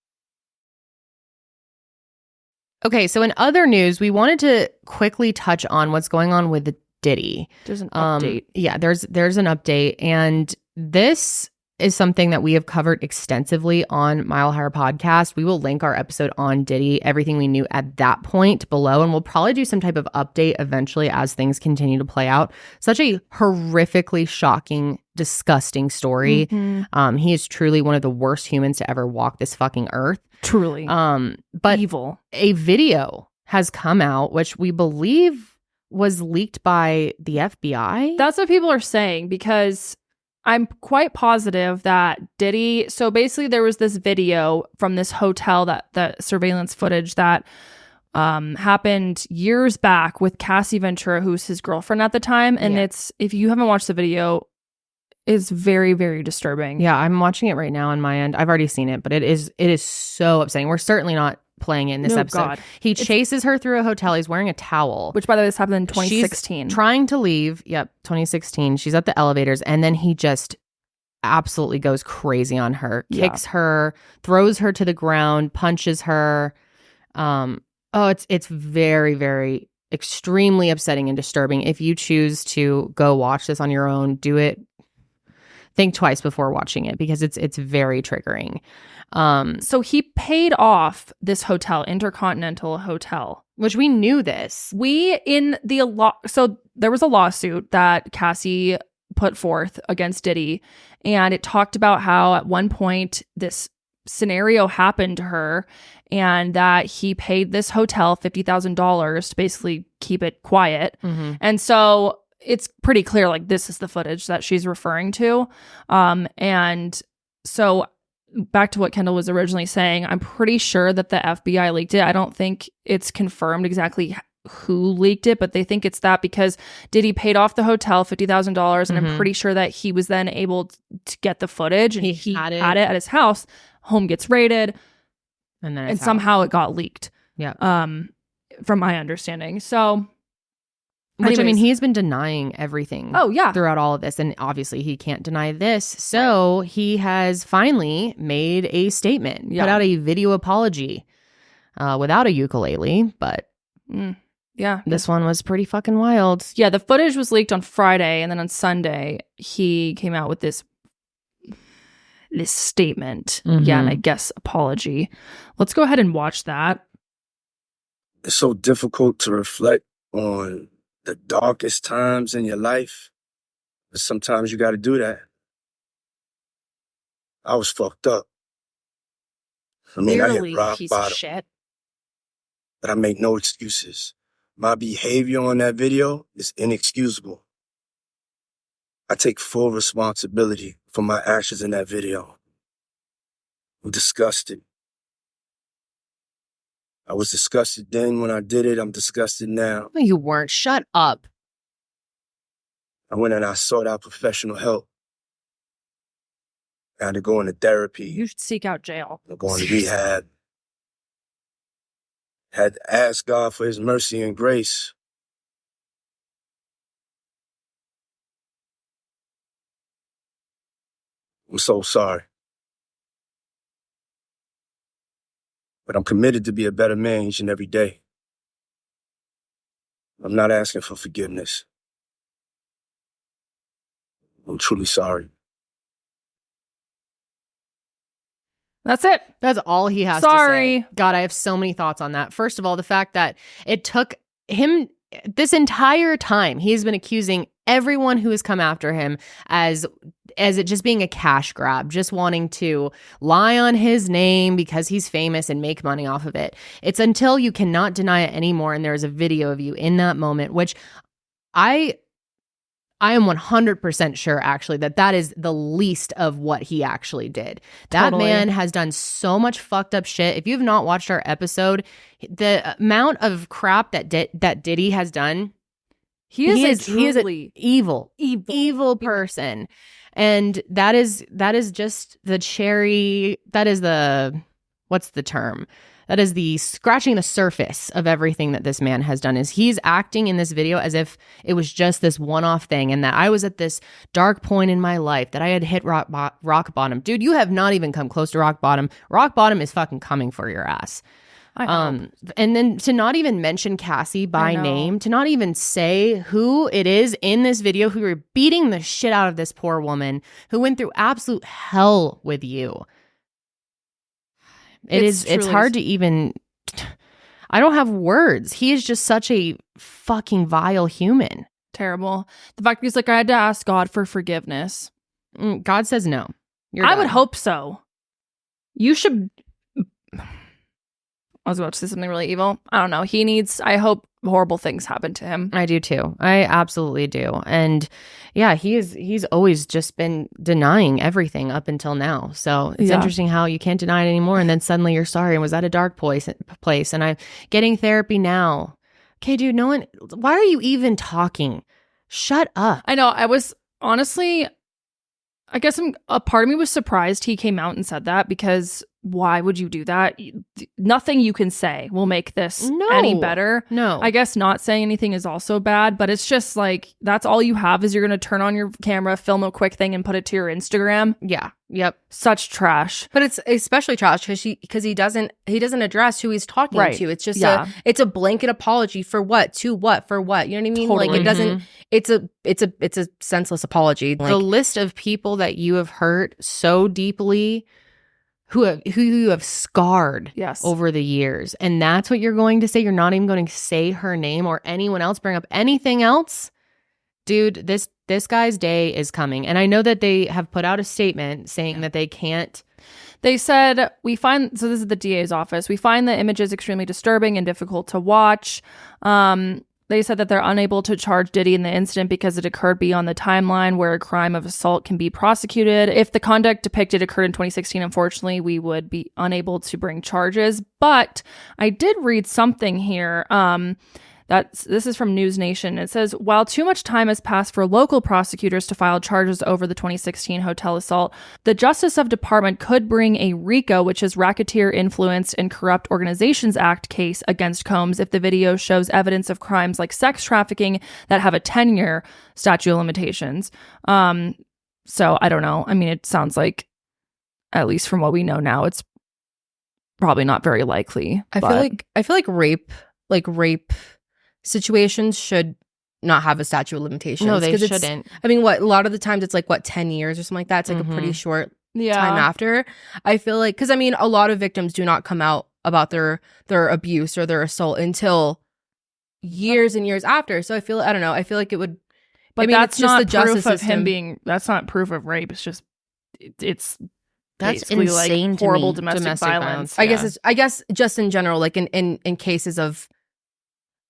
[SPEAKER 1] Okay, so in other news, we wanted to quickly touch on what's going on with Diddy.
[SPEAKER 2] There's an update.
[SPEAKER 1] Yeah, there's an update. And this is something that we have covered extensively on Mile Higher Podcast. We will link our episode on Diddy, everything we knew at that point below, and we'll probably do some type of update eventually as things continue to play out. Such a horrifically shocking, disgusting story.
[SPEAKER 2] Mm-hmm.
[SPEAKER 1] He is truly one of the worst humans to ever walk this fucking earth.
[SPEAKER 2] Truly.
[SPEAKER 1] But
[SPEAKER 2] evil.
[SPEAKER 1] A video has come out, which we believe was leaked by the FBI.
[SPEAKER 2] That's what people are saying, because I'm quite positive that Diddy, so basically there was this video from this hotel, that surveillance footage that happened years back with Cassie Ventura, who's his girlfriend at the time. And it's, if you haven't watched the video, it's very, very disturbing.
[SPEAKER 1] Yeah, I'm watching it right now on my end. I've already seen it, but it is so upsetting. We're certainly not playing it in this episode.
[SPEAKER 2] God.
[SPEAKER 1] He chases her through a hotel. He's wearing a towel.
[SPEAKER 2] Which, by the way, this happened in 2016.
[SPEAKER 1] She's trying to leave. Yep, 2016. She's at the elevators, and then he just absolutely goes crazy on her. Kicks her, throws her to the ground, punches her. It's very, very extremely upsetting and disturbing. If you choose to go watch this on your own, do it. Think twice before watching it, because it's very triggering.
[SPEAKER 2] So he paid off this hotel, Intercontinental Hotel,
[SPEAKER 1] which we knew this.
[SPEAKER 2] So there was a lawsuit that Cassie put forth against Diddy, and it talked about how at one point this scenario happened to her, and that he paid this hotel $50,000 to basically keep it quiet.
[SPEAKER 1] Mm-hmm.
[SPEAKER 2] And so it's pretty clear, like, this is the footage that she's referring to. And so back to what Kendall was originally saying, I'm pretty sure that the FBI leaked it. I don't think it's confirmed exactly who leaked it, but they think it's that because Diddy paid off the hotel $50,000, and I'm pretty sure that he was then able to get the footage, and he had it at his house. Home gets raided, and somehow it got leaked.
[SPEAKER 1] Yeah.
[SPEAKER 2] From my understanding. So,
[SPEAKER 1] which, I mean, he's been denying everything.
[SPEAKER 2] Oh, yeah.
[SPEAKER 1] Throughout all of this. And obviously he can't deny this. So he has finally made a statement, put out a video apology without a ukulele. But this one was pretty fucking wild.
[SPEAKER 2] Yeah, the footage was leaked on Friday. And then on Sunday, he came out with this statement. Yeah, and I guess apology. Let's go ahead and watch that.
[SPEAKER 9] It's so difficult to reflect on the darkest times in your life, but sometimes you got to do that. I was fucked up. I mean, I hit rock bottom,
[SPEAKER 2] shit.
[SPEAKER 9] but I make no excuses. My behavior on that video is inexcusable. I take full responsibility for my actions in that video. I'm disgusted. I was disgusted then when I did it. I'm disgusted now.
[SPEAKER 1] No, you weren't. Shut up.
[SPEAKER 9] I went and I sought out professional help. I had to go into therapy.
[SPEAKER 2] You should seek out jail.
[SPEAKER 9] Going to rehab. Had to ask God for his mercy and grace. I'm so sorry. But I'm committed to be a better man each and every day. I'm not asking for forgiveness. I'm truly sorry.
[SPEAKER 2] That's it.
[SPEAKER 1] That's all he has to say. God, I have so many thoughts on that. First of all, the fact that it took him this entire time, he's been accusing everyone who has come after him as it just being a cash grab, just wanting to lie on his name because he's famous and make money off of it. It's until you cannot deny it anymore, and there's a video of you in that moment, which I am 100% sure, actually, that is the least of what he actually did. That man has done so much fucked up shit. If you have not watched our episode, the amount of crap that Diddy has done, he is an evil person. And that is just the cherry. That is what's the term? That is the scratching the surface of everything that this man has done. Is he's acting in this video as if it was just this one-off thing, and that I was at this dark point in my life, that I had hit rock bottom. Dude, you have not even come close to rock bottom. Rock bottom is fucking coming for your ass. And then to not even mention Cassie by name, to not even say who it is in this video who were beating the shit out of this poor woman who went through absolute hell with you. It's hard to even, I don't have words. He is just such a fucking vile human.
[SPEAKER 2] Terrible. The fact that he's like, I had to ask God for forgiveness.
[SPEAKER 1] God says no.
[SPEAKER 2] I would hope so. You should. I was about to say something really evil. I don't know. I hope horrible things happen to him.
[SPEAKER 1] I do too. I absolutely do. And yeah, he's always just been denying everything up until now. So it's interesting how you can't deny it anymore. And then suddenly you're sorry and was at a dark place and I'm getting therapy now. Okay, dude, why are you even talking? Shut up.
[SPEAKER 2] I know. I was honestly, I guess a part of me was surprised he came out and said that, because why would you do that? Nothing you can say will make this any better.
[SPEAKER 1] No.
[SPEAKER 2] I guess not saying anything is also bad, but it's just like, that's all you have is you're going to turn on your camera, film a quick thing and put it to your Instagram.
[SPEAKER 1] Yeah. Yep.
[SPEAKER 2] Such trash.
[SPEAKER 4] But it's especially trash because he doesn't address who he's talking to. It's just it's a blanket apology for what? To what? For what? You know what I mean?
[SPEAKER 2] Totally.
[SPEAKER 4] Like, it doesn't, it's a senseless apology.
[SPEAKER 1] The list of people that you have hurt so deeply, who you have scarred over the years. And that's what you're going to say. You're not even going to say her name or anyone else, bring up anything else. Dude, this guy's day is coming. And I know that they have put out a statement saying that they can't.
[SPEAKER 2] They said, so this is the DA's office. We find the images extremely disturbing and difficult to watch. They said that they're unable to charge Diddy in the incident because it occurred beyond the timeline where a crime of assault can be prosecuted. If the conduct depicted occurred in 2016, unfortunately, we would be unable to bring charges. But I did read something here. This is from News Nation. It says, while too much time has passed for local prosecutors to file charges over the 2016 hotel assault, the Justice of Department could bring a RICO, which is Racketeer Influenced and Corrupt Organizations Act case against Combs if the video shows evidence of crimes like sex trafficking that have a 10-year statute of limitations. So I don't know. I mean, it sounds like, at least from what we know now, it's probably not very likely.
[SPEAKER 4] I feel like rape situations should not have a statute of limitations.
[SPEAKER 1] No, they shouldn't.
[SPEAKER 4] I mean, a lot of the times it's like 10 years or something like that. It's like a pretty short time after. I feel like, because I mean, a lot of victims do not come out about their abuse or their assault until years and years after. So I feel like it would,
[SPEAKER 2] but I mean, that's just the justice system. Him being, that's not proof of rape. It's just, that's
[SPEAKER 3] insane,
[SPEAKER 2] like horrible domestic violence.
[SPEAKER 4] Yeah. I guess just in general, like in cases of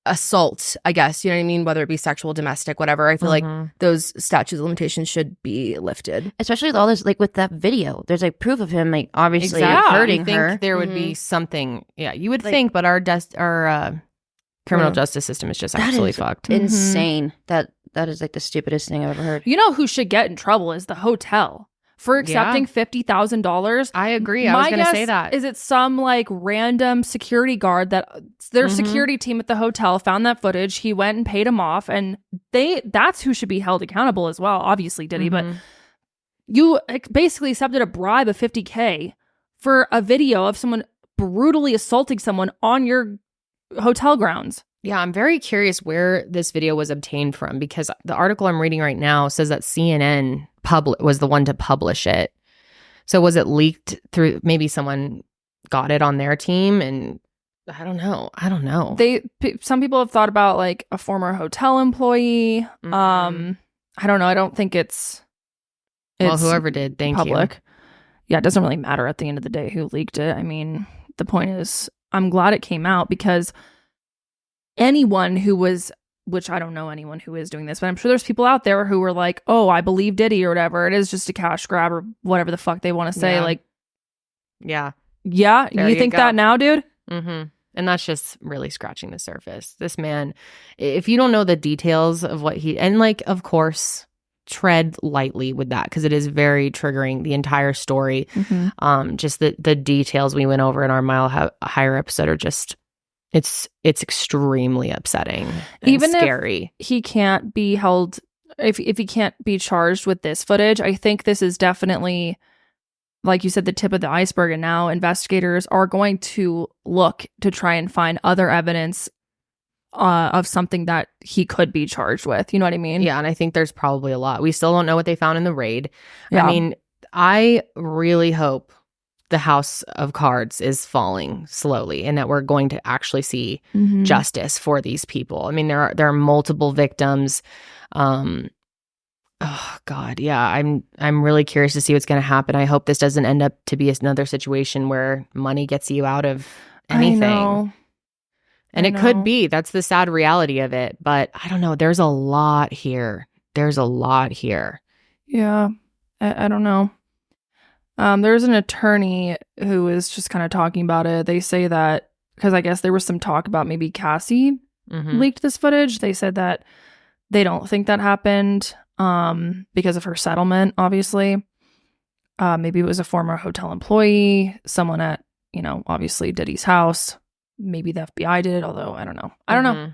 [SPEAKER 4] assault, I guess, you know what I mean, whether it be sexual, domestic, whatever, I feel like those statutes of limitations should be lifted,
[SPEAKER 3] especially with all this, like with that video, there's like proof of him like obviously hurting her.
[SPEAKER 1] There would be something, you would think, but our criminal justice system is just absolutely fucked.
[SPEAKER 3] Insane. That is like the stupidest thing I've ever heard.
[SPEAKER 2] You know who should get in trouble is the hotel for accepting $50,000.
[SPEAKER 1] I agree. I was going to say that.
[SPEAKER 2] Is it some like random security guard that their security team at the hotel found that footage? He went and paid him off, and that's who should be held accountable as well. Obviously, Diddy, but You basically accepted a bribe of $50K for a video of someone brutally assaulting someone on your hotel grounds.
[SPEAKER 1] Yeah, I'm very curious where this video was obtained from, because the article I'm reading right now says that CNN was the one to publish it. So was it leaked through, maybe someone got it on their team, and I don't know.
[SPEAKER 2] Some people have thought about like a former hotel employee. I don't know. I don't think it's
[SPEAKER 1] well, whoever did, thank
[SPEAKER 2] public.
[SPEAKER 1] you.
[SPEAKER 2] Yeah, it doesn't really matter at the end of the day who leaked it. I mean, the point is, I'm glad it came out, because anyone who was, which I don't know anyone who is doing this, but I'm sure there's people out there who were like, oh, I believe Diddy or whatever. It is just a cash grab or whatever the fuck they want to say.
[SPEAKER 1] Yeah.
[SPEAKER 2] Like,
[SPEAKER 1] yeah.
[SPEAKER 2] You think that now, dude?
[SPEAKER 1] Mm-hmm. And that's just really scratching the surface. This man, if you don't know the details of what and like, of course, tread lightly with that, because it is very triggering, the entire story. Just the details we went over in our Mile Higher episode are just, it's extremely upsetting and
[SPEAKER 2] even
[SPEAKER 1] scary.
[SPEAKER 2] If he can't be held, if he can't be charged with this footage, I think this is definitely, like you said, the tip of the iceberg. And now investigators are going to look to try and find other evidence of something that he could be charged with. You know what I mean?
[SPEAKER 1] Yeah, and I think there's probably a lot. We still don't know what they found in the raid.
[SPEAKER 2] Yeah.
[SPEAKER 1] I mean, I really hope the house of cards is falling slowly, and that we're going to actually see justice for these people. I mean, there are multiple victims. Oh God, yeah. I'm really curious to see what's going to happen. I hope this doesn't end up to be another situation where money gets you out of anything.
[SPEAKER 2] I know.
[SPEAKER 1] And it could be. That's the sad reality of it. But I don't know. There's a lot here.
[SPEAKER 2] Yeah. I don't know. There's an attorney who is just kind of talking about it. They say that, because I guess there was some talk about maybe Cassie leaked this footage. They said that they don't think that happened because of her settlement, obviously. Maybe it was a former hotel employee, someone at, obviously Diddy's house. Maybe the FBI did, although I don't know. I don't know.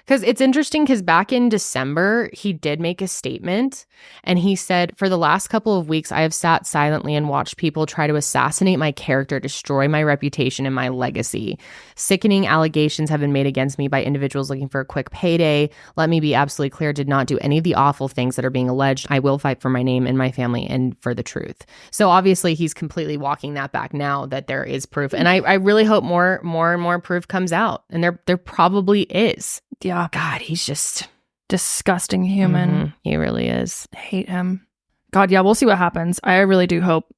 [SPEAKER 1] Because it's interesting, because back in December, he did make a statement, and he said, for the last couple of weeks, I have sat silently and watched people try to assassinate my character, destroy my reputation and my legacy. Sickening allegations have been made against me by individuals looking for a quick payday. Let me be absolutely clear, did not do any of the awful things that are being alleged. I will fight for my name and my family and for the truth. So obviously he's completely walking that back now that there is proof. And I really hope more and more proof comes out. And there probably is.
[SPEAKER 2] Yeah.
[SPEAKER 1] God, he's just
[SPEAKER 2] disgusting human.
[SPEAKER 1] He really is.
[SPEAKER 2] I hate him. God, yeah, we'll see what happens. I really do hope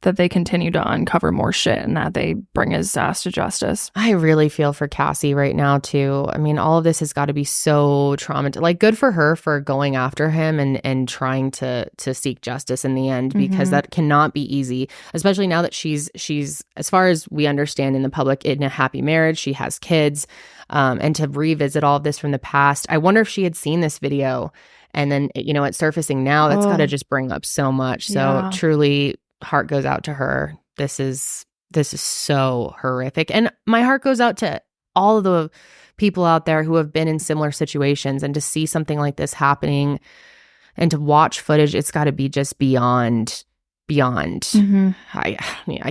[SPEAKER 2] that they continue to uncover more shit and that they bring his ass to justice.
[SPEAKER 1] I really feel for Cassie right now, too. I mean, all of this has got to be so traumatizing. Like, good for her for going after him and trying to seek justice in the end, because that cannot be easy, especially now that she's, as far as we understand in the public, in a happy marriage. She has kids. And to revisit all of this from the past, I wonder if she had seen this video and then, it's surfacing now. That's got to just bring up so much. So truly, heart goes out to her. This is so horrific. And my heart goes out to all of the people out there who have been in similar situations, and to see something like this happening and to watch footage, it's got to be just beyond. I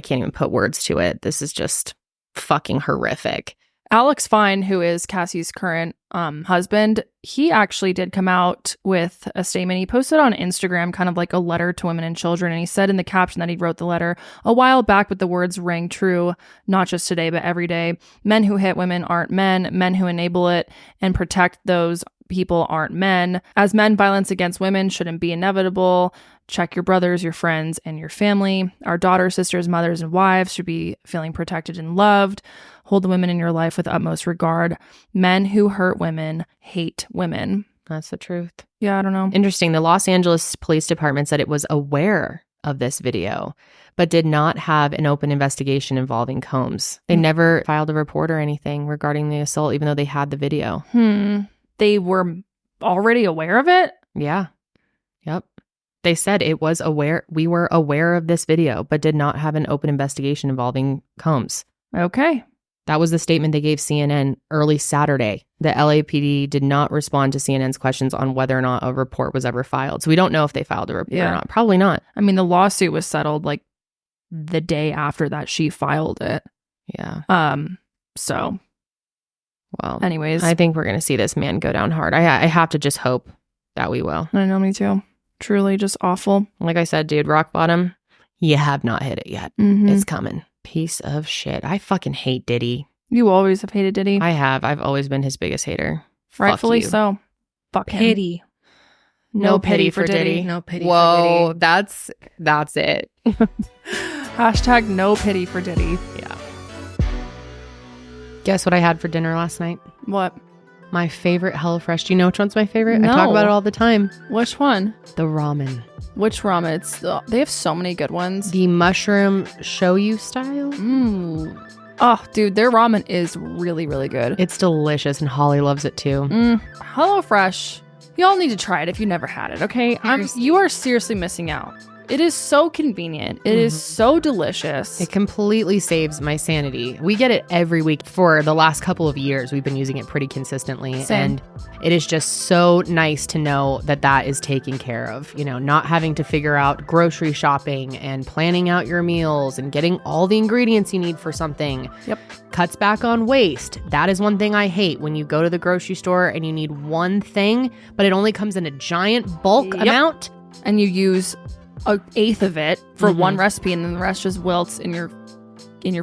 [SPEAKER 1] can't even put words to it. This is just fucking horrific.
[SPEAKER 2] Alex Fine, who is Cassie's current husband, he actually did come out with a statement. He posted on Instagram kind of like a letter to women and children. And he said in the caption that he wrote the letter a while back, but the words rang true, not just today, but every day. Men who hit women aren't men. Men who enable it and protect those people aren't men. As men, violence against women shouldn't be inevitable. Check your brothers, your friends, and your family. Our daughters, sisters, mothers, and wives should be feeling protected and loved. Hold the women in your life with utmost regard. Men who hurt women hate women.
[SPEAKER 1] That's the truth.
[SPEAKER 2] Yeah, I don't know.
[SPEAKER 1] Interesting. The Los Angeles Police Department said it was aware of this video, but did not have an open investigation involving Combs. They never filed a report or anything regarding the assault, even though they had the video.
[SPEAKER 2] They were already aware of it?
[SPEAKER 1] Yeah. Yep. They said it was aware. We were aware of this video, but did not have an open investigation involving Combs.
[SPEAKER 2] Okay.
[SPEAKER 1] That was the statement they gave CNN early Saturday. The LAPD did not respond to CNN's questions on whether or not a report was ever filed. So we don't know if they filed a report or not. Probably not.
[SPEAKER 2] I mean, the lawsuit was settled like the day after that she filed it.
[SPEAKER 1] Yeah.
[SPEAKER 2] So,
[SPEAKER 1] well,
[SPEAKER 2] anyways,
[SPEAKER 1] I think we're going to see this man go down hard. I have to just hope that we will.
[SPEAKER 2] I know, me too. Truly just awful.
[SPEAKER 1] Like I said, dude, rock bottom. You have not hit it yet.
[SPEAKER 2] Mm-hmm.
[SPEAKER 1] It's coming. Piece of shit. I fucking hate Diddy.
[SPEAKER 2] You always have hated Diddy.
[SPEAKER 1] I have. I've always been his biggest hater.
[SPEAKER 2] Rightfully so. Fuck
[SPEAKER 4] pity.
[SPEAKER 2] Him. No pity for Diddy.
[SPEAKER 4] No pity
[SPEAKER 1] Whoa,
[SPEAKER 4] for Diddy.
[SPEAKER 1] That's it.
[SPEAKER 2] Hashtag no pity for Diddy.
[SPEAKER 1] Yeah. Guess what I had for dinner last night?
[SPEAKER 2] What?
[SPEAKER 1] My favorite HelloFresh. Do you know which one's my favorite?
[SPEAKER 2] No.
[SPEAKER 1] I talk about it all the time.
[SPEAKER 2] Which one?
[SPEAKER 1] The ramen.
[SPEAKER 2] Which ramen? They have so many good ones.
[SPEAKER 1] The mushroom shoyu style.
[SPEAKER 2] Oh, dude, their ramen is really, really good.
[SPEAKER 1] It's delicious, and Holly loves it too.
[SPEAKER 2] HelloFresh. Y'all need to try it if you never had it, okay? You are seriously missing out. It is so convenient. It is so delicious.
[SPEAKER 1] It completely saves my sanity. We get it every week for the last couple of years. We've been using it pretty consistently.
[SPEAKER 2] Same.
[SPEAKER 1] And it is just so nice to know that that is taken care of. You know, not having to figure out grocery shopping and planning out your meals and getting all the ingredients you need for something.
[SPEAKER 2] Yep.
[SPEAKER 1] Cuts back on waste. That is one thing I hate when you go to the grocery store and you need one thing, but it only comes in a giant bulk amount.
[SPEAKER 2] And you use an eighth of it for one recipe, and then the rest just wilts in your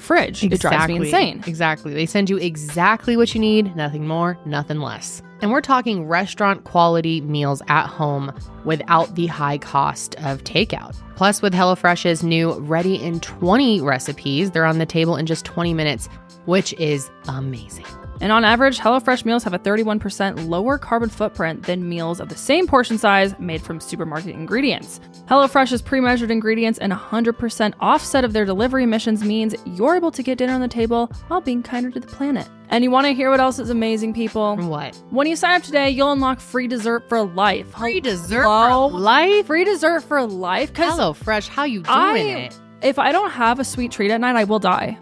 [SPEAKER 2] fridge. It drives me insane.
[SPEAKER 1] Exactly. They send you exactly what you need, nothing more, nothing less. And we're talking restaurant quality meals at home without the high cost of takeout. Plus, with HelloFresh's new Ready in 20 recipes, they're on the table in just 20 minutes, which is amazing.
[SPEAKER 2] And on average, HelloFresh meals have a 31% lower carbon footprint than meals of the same portion size made from supermarket ingredients. HelloFresh's pre-measured ingredients and 100% offset of their delivery emissions means you're able to get dinner on the table while being kinder to the planet. And you want to hear what else is amazing, people?
[SPEAKER 1] What?
[SPEAKER 2] When you sign up today, you'll unlock free dessert for life.
[SPEAKER 1] Free dessert for life?
[SPEAKER 2] Free dessert for life.
[SPEAKER 1] HelloFresh, how you doing it?
[SPEAKER 2] If I don't have a sweet treat at night, I will die.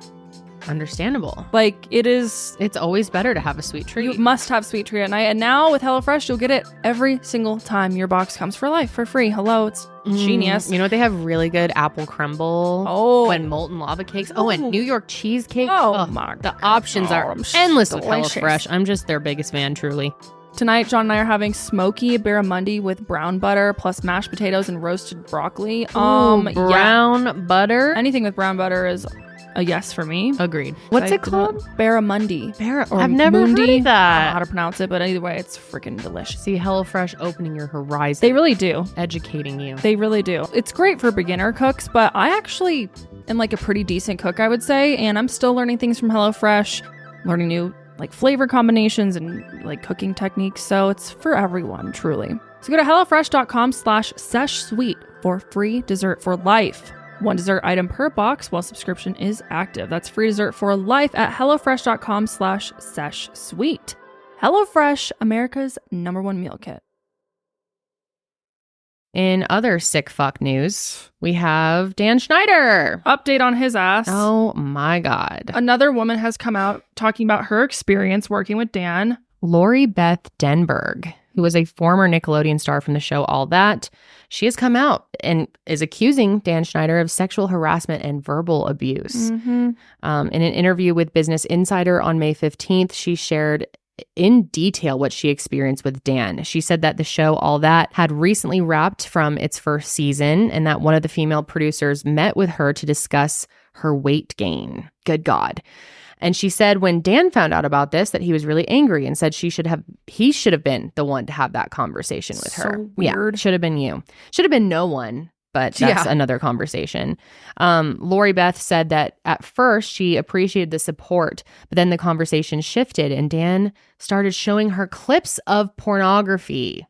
[SPEAKER 1] Understandable.
[SPEAKER 2] Like, it's
[SPEAKER 1] always better to have a sweet treat.
[SPEAKER 2] You must have sweet treat at night. And now with HelloFresh, you'll get it every single time your box comes for life for free. Hello, it's genius.
[SPEAKER 1] You know what? They have really good apple crumble.
[SPEAKER 2] Oh.
[SPEAKER 1] And molten lava cakes. Oh, and New York cheesecake.
[SPEAKER 2] Oh my God.
[SPEAKER 1] The options are endless with HelloFresh. I'm just their biggest fan, truly.
[SPEAKER 2] Tonight, John and I are having smoky barramundi with brown butter plus mashed potatoes and roasted broccoli.
[SPEAKER 1] Brown butter?
[SPEAKER 2] Anything with brown butter is a yes for me.
[SPEAKER 1] Agreed. What's it called?
[SPEAKER 2] Barramundi.
[SPEAKER 1] I've never heard of that.
[SPEAKER 2] I don't know how to pronounce it, but either way, it's freaking delicious.
[SPEAKER 1] See, HelloFresh opening your horizon.
[SPEAKER 2] They really do.
[SPEAKER 1] Educating you.
[SPEAKER 2] They really do. It's great for beginner cooks, but I actually am like a pretty decent cook, I would say, and I'm still learning things from HelloFresh, learning new like flavor combinations and like cooking techniques. So it's for everyone, truly. So go to HelloFresh.com/SeshSweet for free dessert for life. One dessert item per box while subscription is active. That's free dessert for life at HelloFresh.com/SeshSweet. HelloFresh, America's #1 meal kit.
[SPEAKER 1] In other sick fuck news, we have Dan Schneider.
[SPEAKER 2] Update on his ass.
[SPEAKER 1] Oh my God.
[SPEAKER 2] Another woman has come out talking about her experience working with Dan.
[SPEAKER 1] Lori Beth Denberg, who was a former Nickelodeon star from the show All That. She has come out and is accusing Dan Schneider of sexual harassment and verbal abuse. In an interview with Business Insider on May 15th, she shared in detail what she experienced with Dan. She said that the show All That had recently wrapped from its first season and that one of the female producers met with her to discuss her weight gain. Good God. And she said when Dan found out about this that he was really angry and said he should have been the one to have that conversation with her.
[SPEAKER 2] Weird.
[SPEAKER 1] Yeah, should have been you. Should have been no one. But that's another conversation. Lori Beth said that at first she appreciated the support, but then the conversation shifted and Dan started showing her clips of pornography.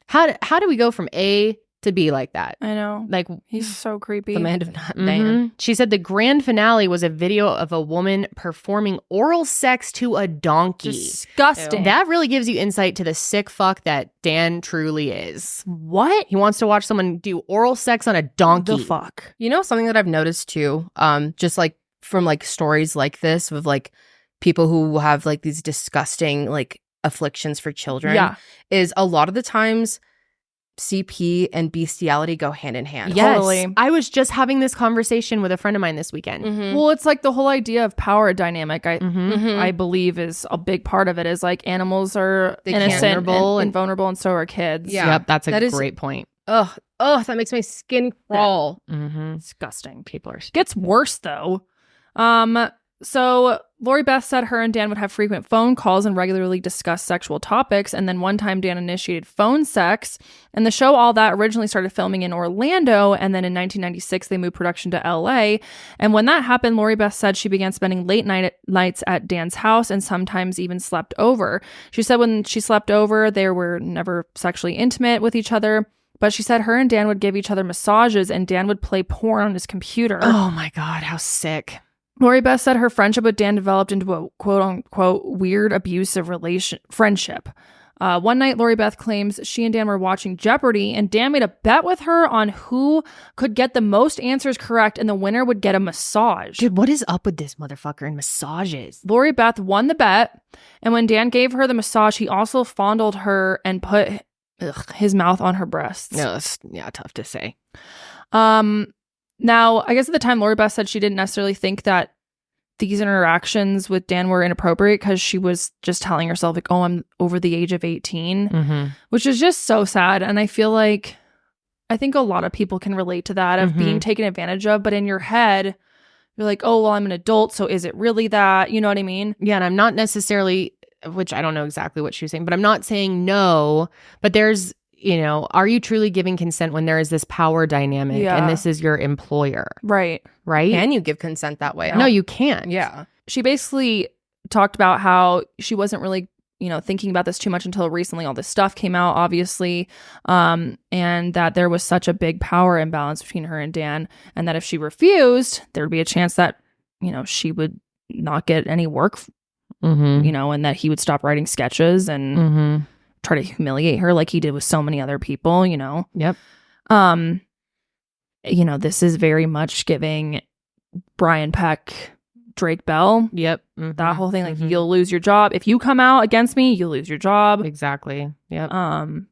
[SPEAKER 1] How do we go from A to B like that?
[SPEAKER 2] I know.
[SPEAKER 1] Like,
[SPEAKER 2] he's so creepy.
[SPEAKER 4] The man of Dan.
[SPEAKER 1] She said the grand finale was a video of a woman performing oral sex to a donkey.
[SPEAKER 2] Disgusting.
[SPEAKER 1] That really gives you insight to the sick fuck that Dan truly is.
[SPEAKER 2] What?
[SPEAKER 1] He wants to watch someone do oral sex on a donkey.
[SPEAKER 2] The fuck?
[SPEAKER 4] You know, something that I've noticed too, just like from like stories like this with like people who have like these disgusting like afflictions for children is a lot of the times CP and bestiality go hand in hand.
[SPEAKER 1] Yes. Totally. I was just having this conversation with a friend of mine this weekend.
[SPEAKER 2] Well, it's like the whole idea of power dynamic. I believe is a big part of it. Is like animals are innocent and vulnerable, and so are kids.
[SPEAKER 1] Yeah. Yep, that's a great point.
[SPEAKER 4] Oh, that makes my skin crawl.
[SPEAKER 2] Disgusting. People are. Gets worse though. So Lori Beth said her and Dan would have frequent phone calls and regularly discuss sexual topics. And then one time Dan initiated phone sex. And the show All That originally started filming in Orlando. And then in 1996, they moved production to LA. And when that happened, Lori Beth said she began spending late nights at Dan's house and sometimes even slept over. She said when she slept over, they were never sexually intimate with each other. But she said her and Dan would give each other massages and Dan would play porn on his computer.
[SPEAKER 1] Oh my God, how sick.
[SPEAKER 2] Lori Beth said her friendship with Dan developed into a quote-unquote weird abusive friendship. One night, Lori Beth claims she and Dan were watching Jeopardy, and Dan made a bet with her on who could get the most answers correct, and the winner would get a massage.
[SPEAKER 1] Dude, what is up with this motherfucker and massages?
[SPEAKER 2] Lori Beth won the bet, and when Dan gave her the massage, he also fondled her and put his mouth on her breasts.
[SPEAKER 1] No, that's tough to say.
[SPEAKER 2] Now, I guess at the time, Lori Beth said she didn't necessarily think that these interactions with Dan were inappropriate because she was just telling herself, like, oh, I'm over the age of 18, which is just so sad. And I think a lot of people can relate to that of being taken advantage of. But in your head, you're like, oh, well, I'm an adult. So is it really that? You know what I mean?
[SPEAKER 1] Yeah. And I'm not necessarily, which I don't know exactly what she was saying, but I'm not saying no. But there's, are you truly giving consent when there is this power dynamic and this is your employer?
[SPEAKER 2] Right.
[SPEAKER 4] Can you give consent that way?
[SPEAKER 1] No, you can't.
[SPEAKER 4] Yeah.
[SPEAKER 2] She basically talked about how she wasn't really, thinking about this too much until recently all this stuff came out, obviously, and that there was such a big power imbalance between her and Dan, and that if she refused, there would be a chance that, she would not get any work, and that he would stop writing sketches and try to humiliate her like he did with so many other people,
[SPEAKER 1] Yep.
[SPEAKER 2] This is very much giving Brian Peck, Drake Bell.
[SPEAKER 1] Yep.
[SPEAKER 2] That whole thing, like, you'll lose your job. If you come out against me, you'll lose your job.
[SPEAKER 1] Exactly. Yep.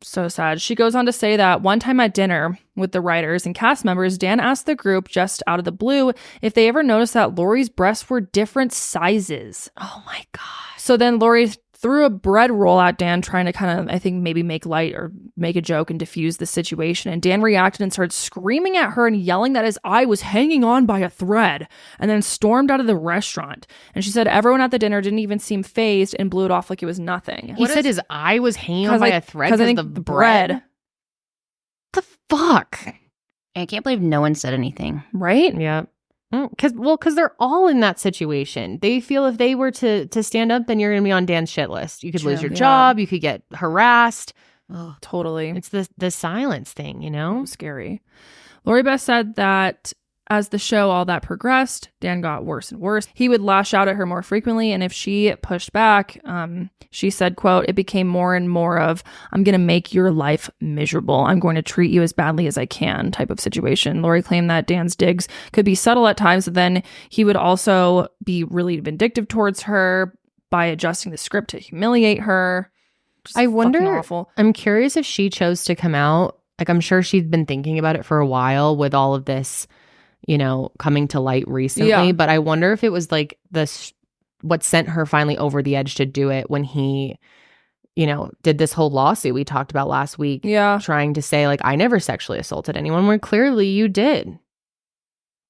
[SPEAKER 2] So sad. She goes on to say that one time at dinner with the writers and cast members, Dan asked the group just out of the blue if they ever noticed that Lori's breasts were different sizes.
[SPEAKER 1] Oh my God.
[SPEAKER 2] So then Lori threw a bread roll at Dan, trying to kind of, I think, maybe make light or make a joke and diffuse the situation. And Dan reacted and started screaming at her and yelling that his eye was hanging on by a thread, and then stormed out of the restaurant. And she said everyone at the dinner didn't even seem fazed and blew it off like it was nothing.
[SPEAKER 1] He said his eye was hanging on by a thread because of the bread? What the fuck?
[SPEAKER 3] I can't believe no one said anything.
[SPEAKER 2] Right?
[SPEAKER 1] Yeah. Because they're all in that situation. They feel if they were to stand up, then you're going to be on Dan's shit list. You could lose your job. You could get harassed.
[SPEAKER 2] Oh, totally.
[SPEAKER 1] It's the silence thing,
[SPEAKER 2] Scary. Lori Beth said that as the show All That progressed, Dan got worse and worse. He would lash out at her more frequently, and if she pushed back, she said, quote, it became more and more of, I'm going to make your life miserable. I'm going to treat you as badly as I can type of situation. Lori claimed that Dan's digs could be subtle at times, but then he would also be really vindictive towards her by adjusting the script to humiliate her.
[SPEAKER 1] I wonder,
[SPEAKER 2] awful.
[SPEAKER 1] I'm curious if she chose to come out. Like, I'm sure she'd been thinking about it for a while with all of this, coming to light recently. Yeah. But I wonder if it was like what sent her finally over the edge to do it when he, did this whole lawsuit we talked about last week.
[SPEAKER 2] Yeah.
[SPEAKER 1] Trying to say, like, I never sexually assaulted anyone, when clearly you did.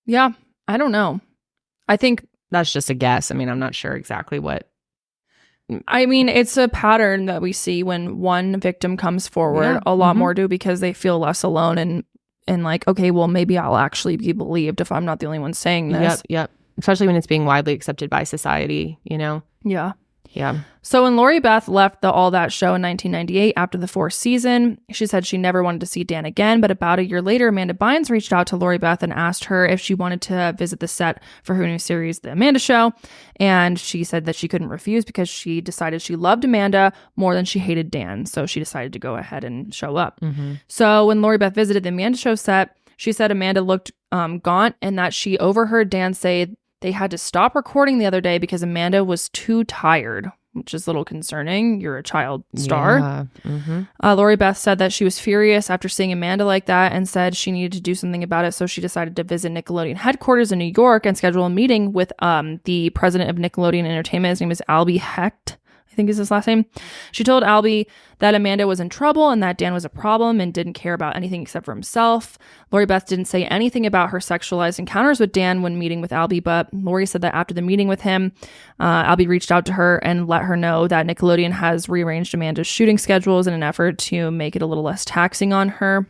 [SPEAKER 2] Yeah. I don't know. I think
[SPEAKER 1] that's just a guess. I mean, I'm not sure exactly what.
[SPEAKER 2] I mean, it's a pattern that we see when one victim comes forward. Yeah. A lot more do, because they feel less alone and like, okay, well, maybe I'll actually be believed if I'm not the only one saying this.
[SPEAKER 1] Yep. Especially when it's being widely accepted by society,
[SPEAKER 2] Yeah.
[SPEAKER 1] Yeah.
[SPEAKER 2] So when Lori Beth left the All That show in 1998 after the 4th season, she said she never wanted to see Dan again. But about a year later, Amanda Bynes reached out to Lori Beth and asked her if she wanted to visit the set for her new series, The Amanda Show. And she said that she couldn't refuse because she decided she loved Amanda more than she hated Dan. So she decided to go ahead and show up. So when Lori Beth visited the Amanda Show set, she said Amanda looked gaunt and that she overheard Dan say they had to stop recording the other day because Amanda was too tired, which is a little concerning. You're a child star.
[SPEAKER 1] Yeah. Mm-hmm.
[SPEAKER 2] Lori Beth said that she was furious after seeing Amanda like that and said she needed to do something about it. So she decided to visit Nickelodeon headquarters in New York and schedule a meeting with the president of Nickelodeon Entertainment. His name is Albie Hecht, I think is his last name. She told Albie that Amanda was in trouble and that Dan was a problem and didn't care about anything except for himself. Lori Beth didn't say anything about her sexualized encounters with Dan when meeting with Albie, but Lori said that after the meeting with him, Albie reached out to her and let her know that Nickelodeon has rearranged Amanda's shooting schedules in an effort to make it a little less taxing on her.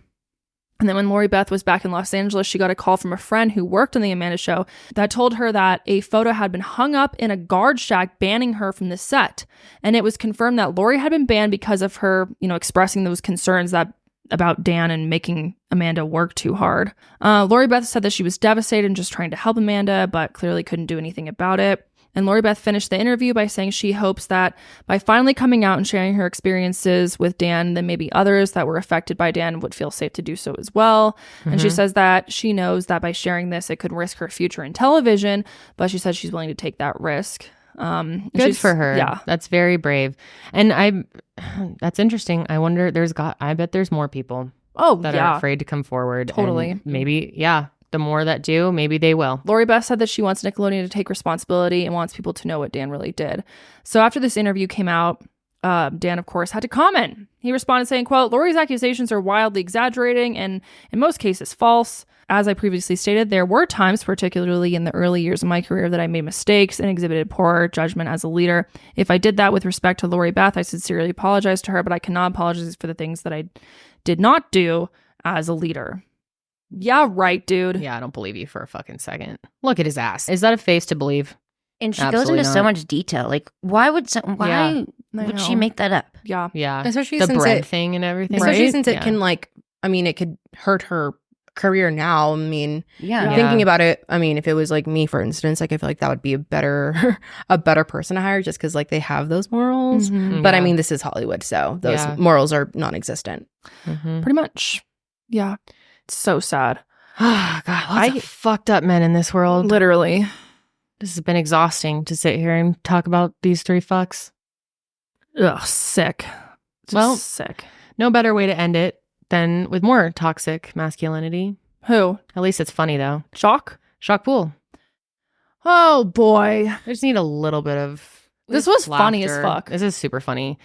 [SPEAKER 2] And then when Lori Beth was back in Los Angeles, she got a call from a friend who worked on the Amanda show that told her that a photo had been hung up in a guard shack banning her from the set. And it was confirmed that Lori had been banned because of her, expressing those concerns about Dan and making Amanda work too hard. Lori Beth said that she was devastated and just trying to help Amanda, but clearly couldn't do anything about it. And Lori Beth finished the interview by saying she hopes that by finally coming out and sharing her experiences with Dan, then maybe others that were affected by Dan would feel safe to do so as well. Mm-hmm. And she says that she knows that by sharing this, it could risk her future in television, but she says she's willing to take that risk.
[SPEAKER 1] Good for her.
[SPEAKER 2] Yeah.
[SPEAKER 1] That's very brave. And that's interesting. I wonder, I bet there's more people that are afraid to come forward.
[SPEAKER 2] Totally.
[SPEAKER 1] And maybe, the more that do, maybe they will.
[SPEAKER 2] Lori Beth said that she wants Nickelodeon to take responsibility and wants people to know what Dan really did. So after this interview came out, Dan, of course, had to comment. He responded saying, quote, "Lori's accusations are wildly exaggerating and in most cases false. As I previously stated, there were times, particularly in the early years of my career, that I made mistakes and exhibited poor judgment as a leader. If I did that with respect to Lori Beth, I sincerely apologize to her, but I cannot apologize for the things that I did not do as a leader." Yeah, right, dude.
[SPEAKER 1] Yeah, I don't believe you for a fucking second. Look at his ass. Is that a face to believe?
[SPEAKER 3] And she goes into so much detail. Like, why would she make that up?
[SPEAKER 2] Yeah.
[SPEAKER 1] Yeah.
[SPEAKER 4] Especially
[SPEAKER 1] the
[SPEAKER 4] since
[SPEAKER 1] bread thing and everything.
[SPEAKER 4] Especially since it can it could hurt her career now. I mean, thinking about it, if it was like me, for instance, I feel like that would be a better person to hire just because they have those morals.
[SPEAKER 2] Mm-hmm.
[SPEAKER 4] But this is Hollywood, so those morals are non-existent.
[SPEAKER 1] Mm-hmm.
[SPEAKER 2] Pretty much. Yeah. It's so sad.
[SPEAKER 1] Oh, God. Lots of fucked up men in this world.
[SPEAKER 2] Literally.
[SPEAKER 1] This has been exhausting to sit here and talk about these three fucks.
[SPEAKER 2] Ugh, sick.
[SPEAKER 1] Well,
[SPEAKER 2] sick.
[SPEAKER 1] No better way to end it than with more toxic masculinity.
[SPEAKER 2] Who?
[SPEAKER 1] At least it's funny, though.
[SPEAKER 2] Shock
[SPEAKER 1] Pool.
[SPEAKER 2] Oh, boy.
[SPEAKER 1] I just need a little bit of
[SPEAKER 2] This was
[SPEAKER 1] laughter.
[SPEAKER 2] funny as fuck.
[SPEAKER 1] This is super funny.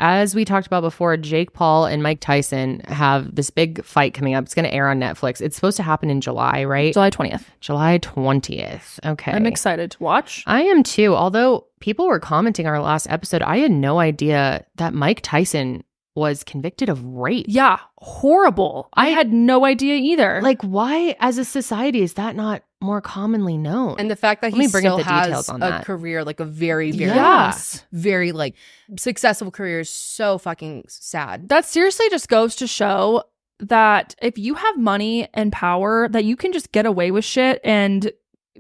[SPEAKER 1] As we talked about before, Jake Paul and Mike Tyson have this big fight coming up. It's going to air on Netflix. It's supposed to happen in July, right?
[SPEAKER 2] July 20th.
[SPEAKER 1] July 20th. Okay.
[SPEAKER 2] I'm excited to watch.
[SPEAKER 1] I am too. Although people were commenting our last episode, I had no idea that Mike Tyson was convicted of rape.
[SPEAKER 2] Yeah. Horrible. I had no idea either.
[SPEAKER 1] Why, as a society, is that not more commonly known?
[SPEAKER 4] And the fact that he still has a career, a very, very, very successful career is so fucking sad.
[SPEAKER 2] That seriously just goes to show that if you have money and power, that you can just get away with shit and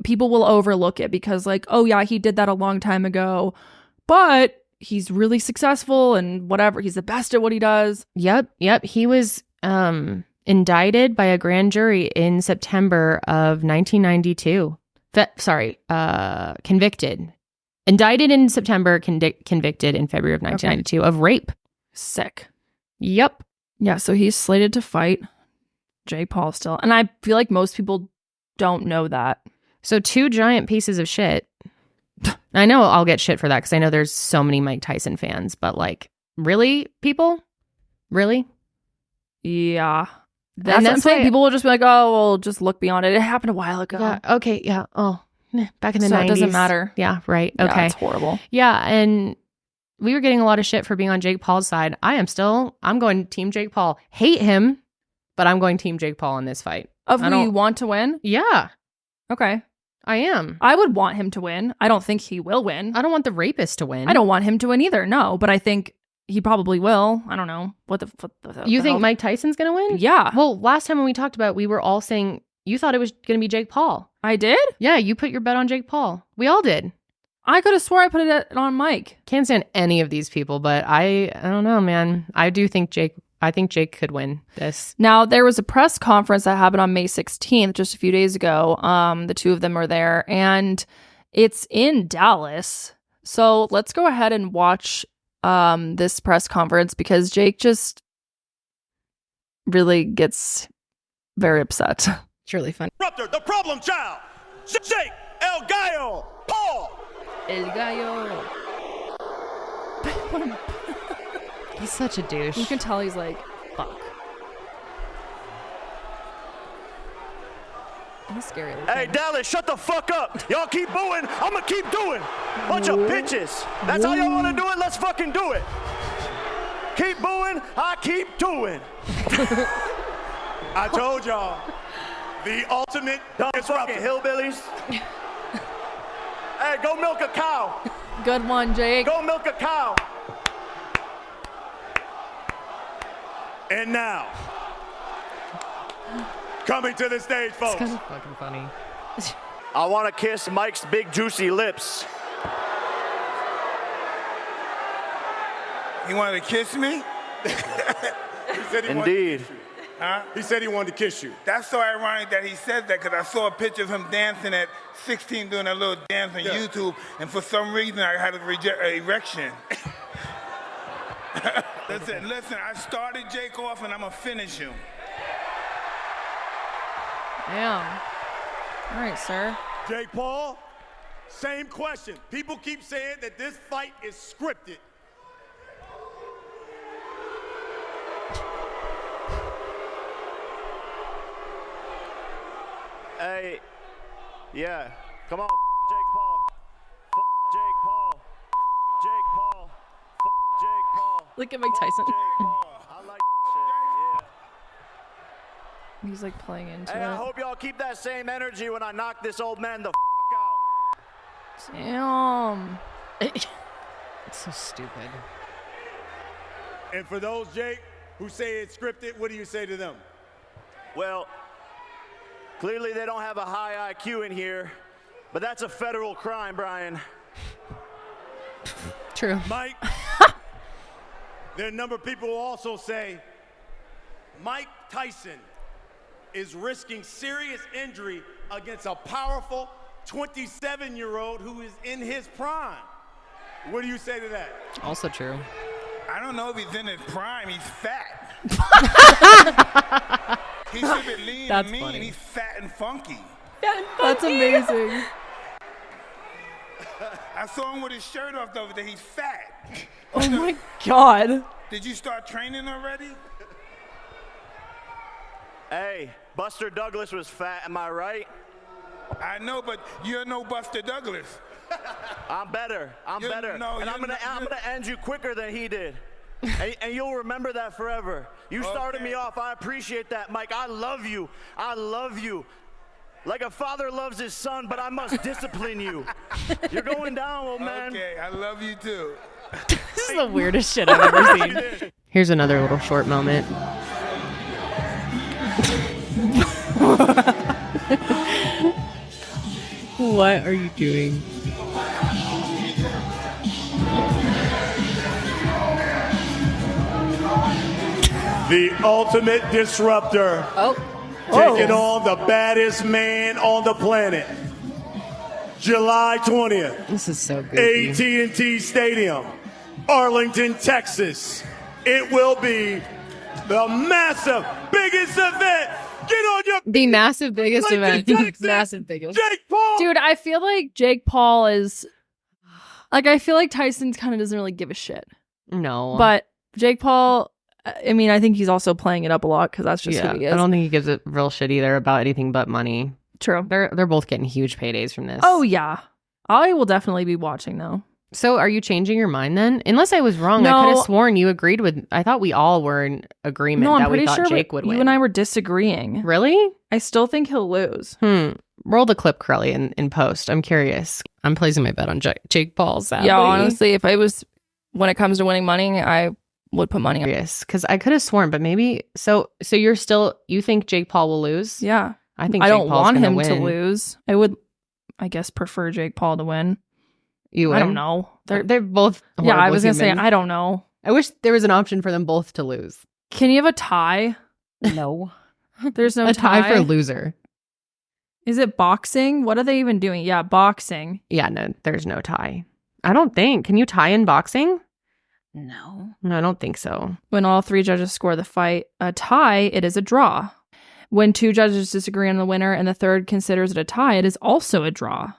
[SPEAKER 2] people will overlook it because he did that a long time ago, but he's really successful and whatever. He's the best at what he does.
[SPEAKER 1] Yep. He was indicted by a grand jury in September of 1992. Convicted. Indicted in September, convicted in February of 1992 of rape.
[SPEAKER 2] Sick.
[SPEAKER 1] Yep.
[SPEAKER 2] Yeah, so he's slated to fight Jake Paul still. And I feel like most people don't know that.
[SPEAKER 1] So 2 giant pieces of shit. I know I'll get shit for that because I know there's so many Mike Tyson fans, but really, people? Really?
[SPEAKER 2] Yeah. That's what I'm saying. People will just be like, oh, well, just look beyond it. It happened a while ago.
[SPEAKER 1] Yeah. Okay. Yeah. Oh, back in the 90s.
[SPEAKER 2] It doesn't matter.
[SPEAKER 1] Yeah. Right. Okay.
[SPEAKER 2] Yeah, it's horrible.
[SPEAKER 1] Yeah. And we were getting a lot of shit for being on Jake Paul's side. I'm going team Jake Paul. Hate him, but I'm going team Jake Paul in this fight.
[SPEAKER 2] Of who you want to win?
[SPEAKER 1] Yeah.
[SPEAKER 2] Okay.
[SPEAKER 1] I am.
[SPEAKER 2] I would want him to win. I don't think he will win.
[SPEAKER 1] I don't want the rapist to win.
[SPEAKER 2] I don't want him to win either. No, but I think he probably will. I don't know.
[SPEAKER 1] You think Mike Tyson's going to win?
[SPEAKER 2] Yeah.
[SPEAKER 1] Well, last time when we talked about it, we were all saying you thought it was going to be Jake Paul.
[SPEAKER 2] I did?
[SPEAKER 1] Yeah, you put your bet on Jake Paul. We all did.
[SPEAKER 2] I could have swore I put it on Mike.
[SPEAKER 1] Can't stand any of these people, but I don't know, man. I do think Jake I think Jake could win this.
[SPEAKER 2] Now, there was a press conference that happened on May 16th, just a few days ago. The two of them were there, and it's in Dallas. So let's go ahead and watch this press conference because Jake just really gets very upset.
[SPEAKER 1] It's really funny.
[SPEAKER 10] The problem child, Jake El Gallo Paul.
[SPEAKER 1] El Gallo. He's such a douche.
[SPEAKER 2] You can tell he's like, fuck. He's scary looking.
[SPEAKER 10] Hey, Dallas, shut the fuck up. Y'all keep booing. I'm going to keep doing. Bunch of bitches. That's how y'all want to do it? Let's fucking do it. Keep booing. I keep doing. I told y'all. The ultimate fucking hillbillies. Hey, go milk a cow.
[SPEAKER 2] Good one, Jake.
[SPEAKER 10] Go milk a cow. And now, coming to the stage, folks.
[SPEAKER 1] It's kind of fucking funny.
[SPEAKER 10] I want to kiss Mike's big juicy lips.
[SPEAKER 11] He wanted to kiss me?
[SPEAKER 10] He said he Indeed.
[SPEAKER 11] Huh?
[SPEAKER 10] He said he wanted to kiss you.
[SPEAKER 11] That's so ironic that he said that because I saw a picture of him dancing at 16 doing a little dance on YouTube, and for some reason I had an erection. Listen, I started Jake off and I'm going to finish him.
[SPEAKER 2] Damn. All right, sir.
[SPEAKER 10] Jake Paul, same question. People keep saying that this fight is scripted. Hey, yeah, come on, Jake Paul. Jake Paul. Jake Paul. Jake Paul.
[SPEAKER 2] Look at Mike Tyson.
[SPEAKER 10] Jake Paul. I like shit, yeah.
[SPEAKER 2] He's like playing into
[SPEAKER 10] Hey,
[SPEAKER 2] it.
[SPEAKER 10] I hope y'all keep that same energy when I knock this old man the out.
[SPEAKER 2] Damn.
[SPEAKER 1] It's so stupid.
[SPEAKER 10] And for those, Jake, who say it's scripted, what do you say to them? Well, clearly they don't have a high IQ in here, but that's a federal crime, Brian.
[SPEAKER 1] True.
[SPEAKER 10] Mike, there are a number of people who also say Mike Tyson is risking serious injury against a powerful 27-year-old who is in his prime. What do you say to that?
[SPEAKER 1] Also true.
[SPEAKER 11] I don't know if he's in his prime. He's fat. He should be lean and mean. Funny. He's fat and funky.
[SPEAKER 2] That's amazing.
[SPEAKER 11] I saw him with his shirt off the other day. He's fat.
[SPEAKER 2] Oh my God.
[SPEAKER 11] Did you start training already?
[SPEAKER 10] Hey, Buster Douglas was fat, am I right?
[SPEAKER 11] I know, but you're no Buster Douglas.
[SPEAKER 10] I'm better. I'm better. And I'm gonna end you quicker than he did. and you'll remember that forever. You started me off. I appreciate that, Mike. I love you. I love you. Like a father loves his son, but I must discipline you. You're going down, old man.
[SPEAKER 11] Okay, I love you too.
[SPEAKER 1] This is the weirdest shit I've ever seen. Here's another little short moment. What are you doing?
[SPEAKER 10] The ultimate disruptor. Taking on the baddest man on the planet. July 20th.
[SPEAKER 1] This is so good.
[SPEAKER 10] AT&T Stadium, Arlington, Texas. It will be the massive, biggest event. Get on your...
[SPEAKER 1] The massive biggest event.
[SPEAKER 2] Massive biggest.
[SPEAKER 10] Jake Paul.
[SPEAKER 2] Dude, I feel like Jake Paul is... Like, I feel like Tyson kind of doesn't really give a shit.
[SPEAKER 1] No.
[SPEAKER 2] But Jake Paul... I mean, I think he's also playing it up a lot because that's just who he is.
[SPEAKER 1] I don't think he gives a real shit either about anything but money.
[SPEAKER 2] True.
[SPEAKER 1] They're both getting huge paydays from this.
[SPEAKER 2] Oh, yeah. I will definitely be watching, though.
[SPEAKER 1] So are you changing your mind then? Unless I was wrong, I could have sworn you agreed with... I thought we all were in agreement that we thought Jake would win.
[SPEAKER 2] You and I were disagreeing.
[SPEAKER 1] Really?
[SPEAKER 2] I still think he'll lose.
[SPEAKER 1] Roll the clip, Karelly, in post. I'm curious. I'm placing my bet on Jake Paul, sadly.
[SPEAKER 2] Yeah, honestly, if I was... When it comes to winning money, I... would put money on.
[SPEAKER 1] Yes, because I could have sworn, but maybe so you're still, you think Jake Paul will lose?
[SPEAKER 2] Yeah,
[SPEAKER 1] I think
[SPEAKER 2] I
[SPEAKER 1] Jake
[SPEAKER 2] don't
[SPEAKER 1] Paul's
[SPEAKER 2] want him
[SPEAKER 1] win.
[SPEAKER 2] to lose. I would, I guess, prefer Jake Paul to win.
[SPEAKER 1] You would?
[SPEAKER 2] I don't know.
[SPEAKER 1] They're both.
[SPEAKER 2] Yeah, I was gonna say I don't know.
[SPEAKER 1] I wish there was an option for them both to lose.
[SPEAKER 2] Can you have a tie?
[SPEAKER 3] No.
[SPEAKER 2] There's no
[SPEAKER 1] a tie for loser.
[SPEAKER 2] Is it boxing? What are they even doing? Yeah, boxing.
[SPEAKER 1] Yeah, no, there's no tie. I don't think. Can you tie in boxing?
[SPEAKER 3] No,
[SPEAKER 1] I don't think so.
[SPEAKER 2] When all 3 judges score the fight a tie, it is a draw. When 2 judges disagree on the winner and the third considers it a tie, it is also a draw.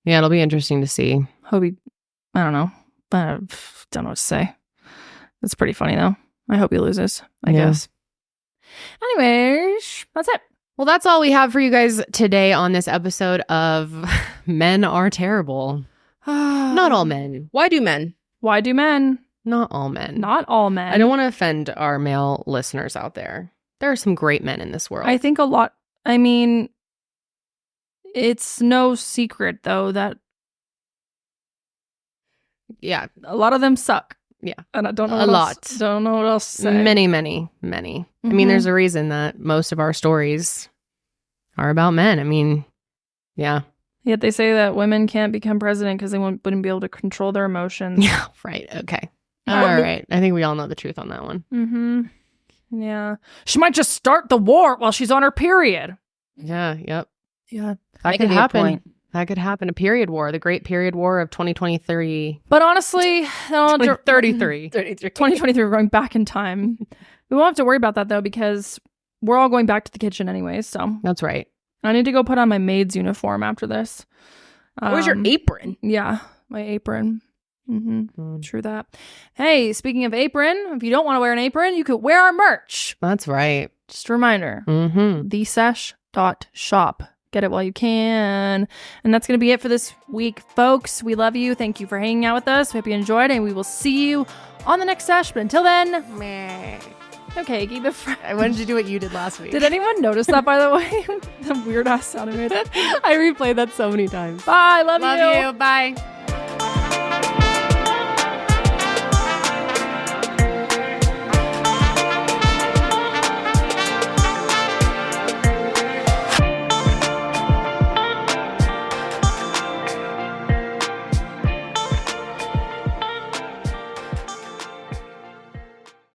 [SPEAKER 1] Yeah, it'll be interesting to see.
[SPEAKER 2] I don't know. I don't know what to say. That's pretty funny, though. I hope he loses, I guess. Anyways, that's it.
[SPEAKER 1] Well, that's all we have for you guys today on this episode of Men Are Terrible. Not all men.
[SPEAKER 4] Why do men?
[SPEAKER 2] Why do men?
[SPEAKER 1] Not all men.
[SPEAKER 2] Not all men.
[SPEAKER 1] I don't want to offend our male listeners out there. There are some great men in this world.
[SPEAKER 2] I think a lot. I mean, it's no secret, though, that a lot of them suck.
[SPEAKER 1] Yeah.
[SPEAKER 2] And I don't know don't know what else to say.
[SPEAKER 1] Many. I mean, there's a reason that most of our stories are about men. I mean, yeah.
[SPEAKER 2] Yet they say that women can't become president because they wouldn't be able to control their emotions.
[SPEAKER 1] Yeah, right. Okay. All right. I think we all know the truth on that one.
[SPEAKER 2] Mm-hmm. Yeah. She might just start the war while she's on her period.
[SPEAKER 1] Yeah, yep.
[SPEAKER 2] Yeah.
[SPEAKER 1] That could happen. That could happen. A period war, the great period war of 2023.
[SPEAKER 2] But honestly,
[SPEAKER 1] 2033.
[SPEAKER 2] 2023, we're going back in time. We won't have to worry about that, though, because we're all going back to the kitchen anyway, so.
[SPEAKER 1] That's right.
[SPEAKER 2] I need to go put on my maid's uniform after this.
[SPEAKER 4] Where's your apron?
[SPEAKER 2] Yeah, my apron. Mm-hmm. True that. Hey, speaking of apron, if you don't want to wear an apron, you could wear our merch.
[SPEAKER 1] That's right.
[SPEAKER 2] Just a reminder. thesesh.shop. Get it while you can. And that's going to be it for this week, folks. We love you. Thank you for hanging out with us. We hope you enjoyed, and we will see you on the next sesh. But until then, meh. Okay, keep it fresh.
[SPEAKER 1] I wanted to do what you did last week.
[SPEAKER 2] Did anyone notice that, by the way? The weird ass sound I made.
[SPEAKER 1] I replayed that so many times.
[SPEAKER 2] Bye. Love you.
[SPEAKER 1] Love you. Bye.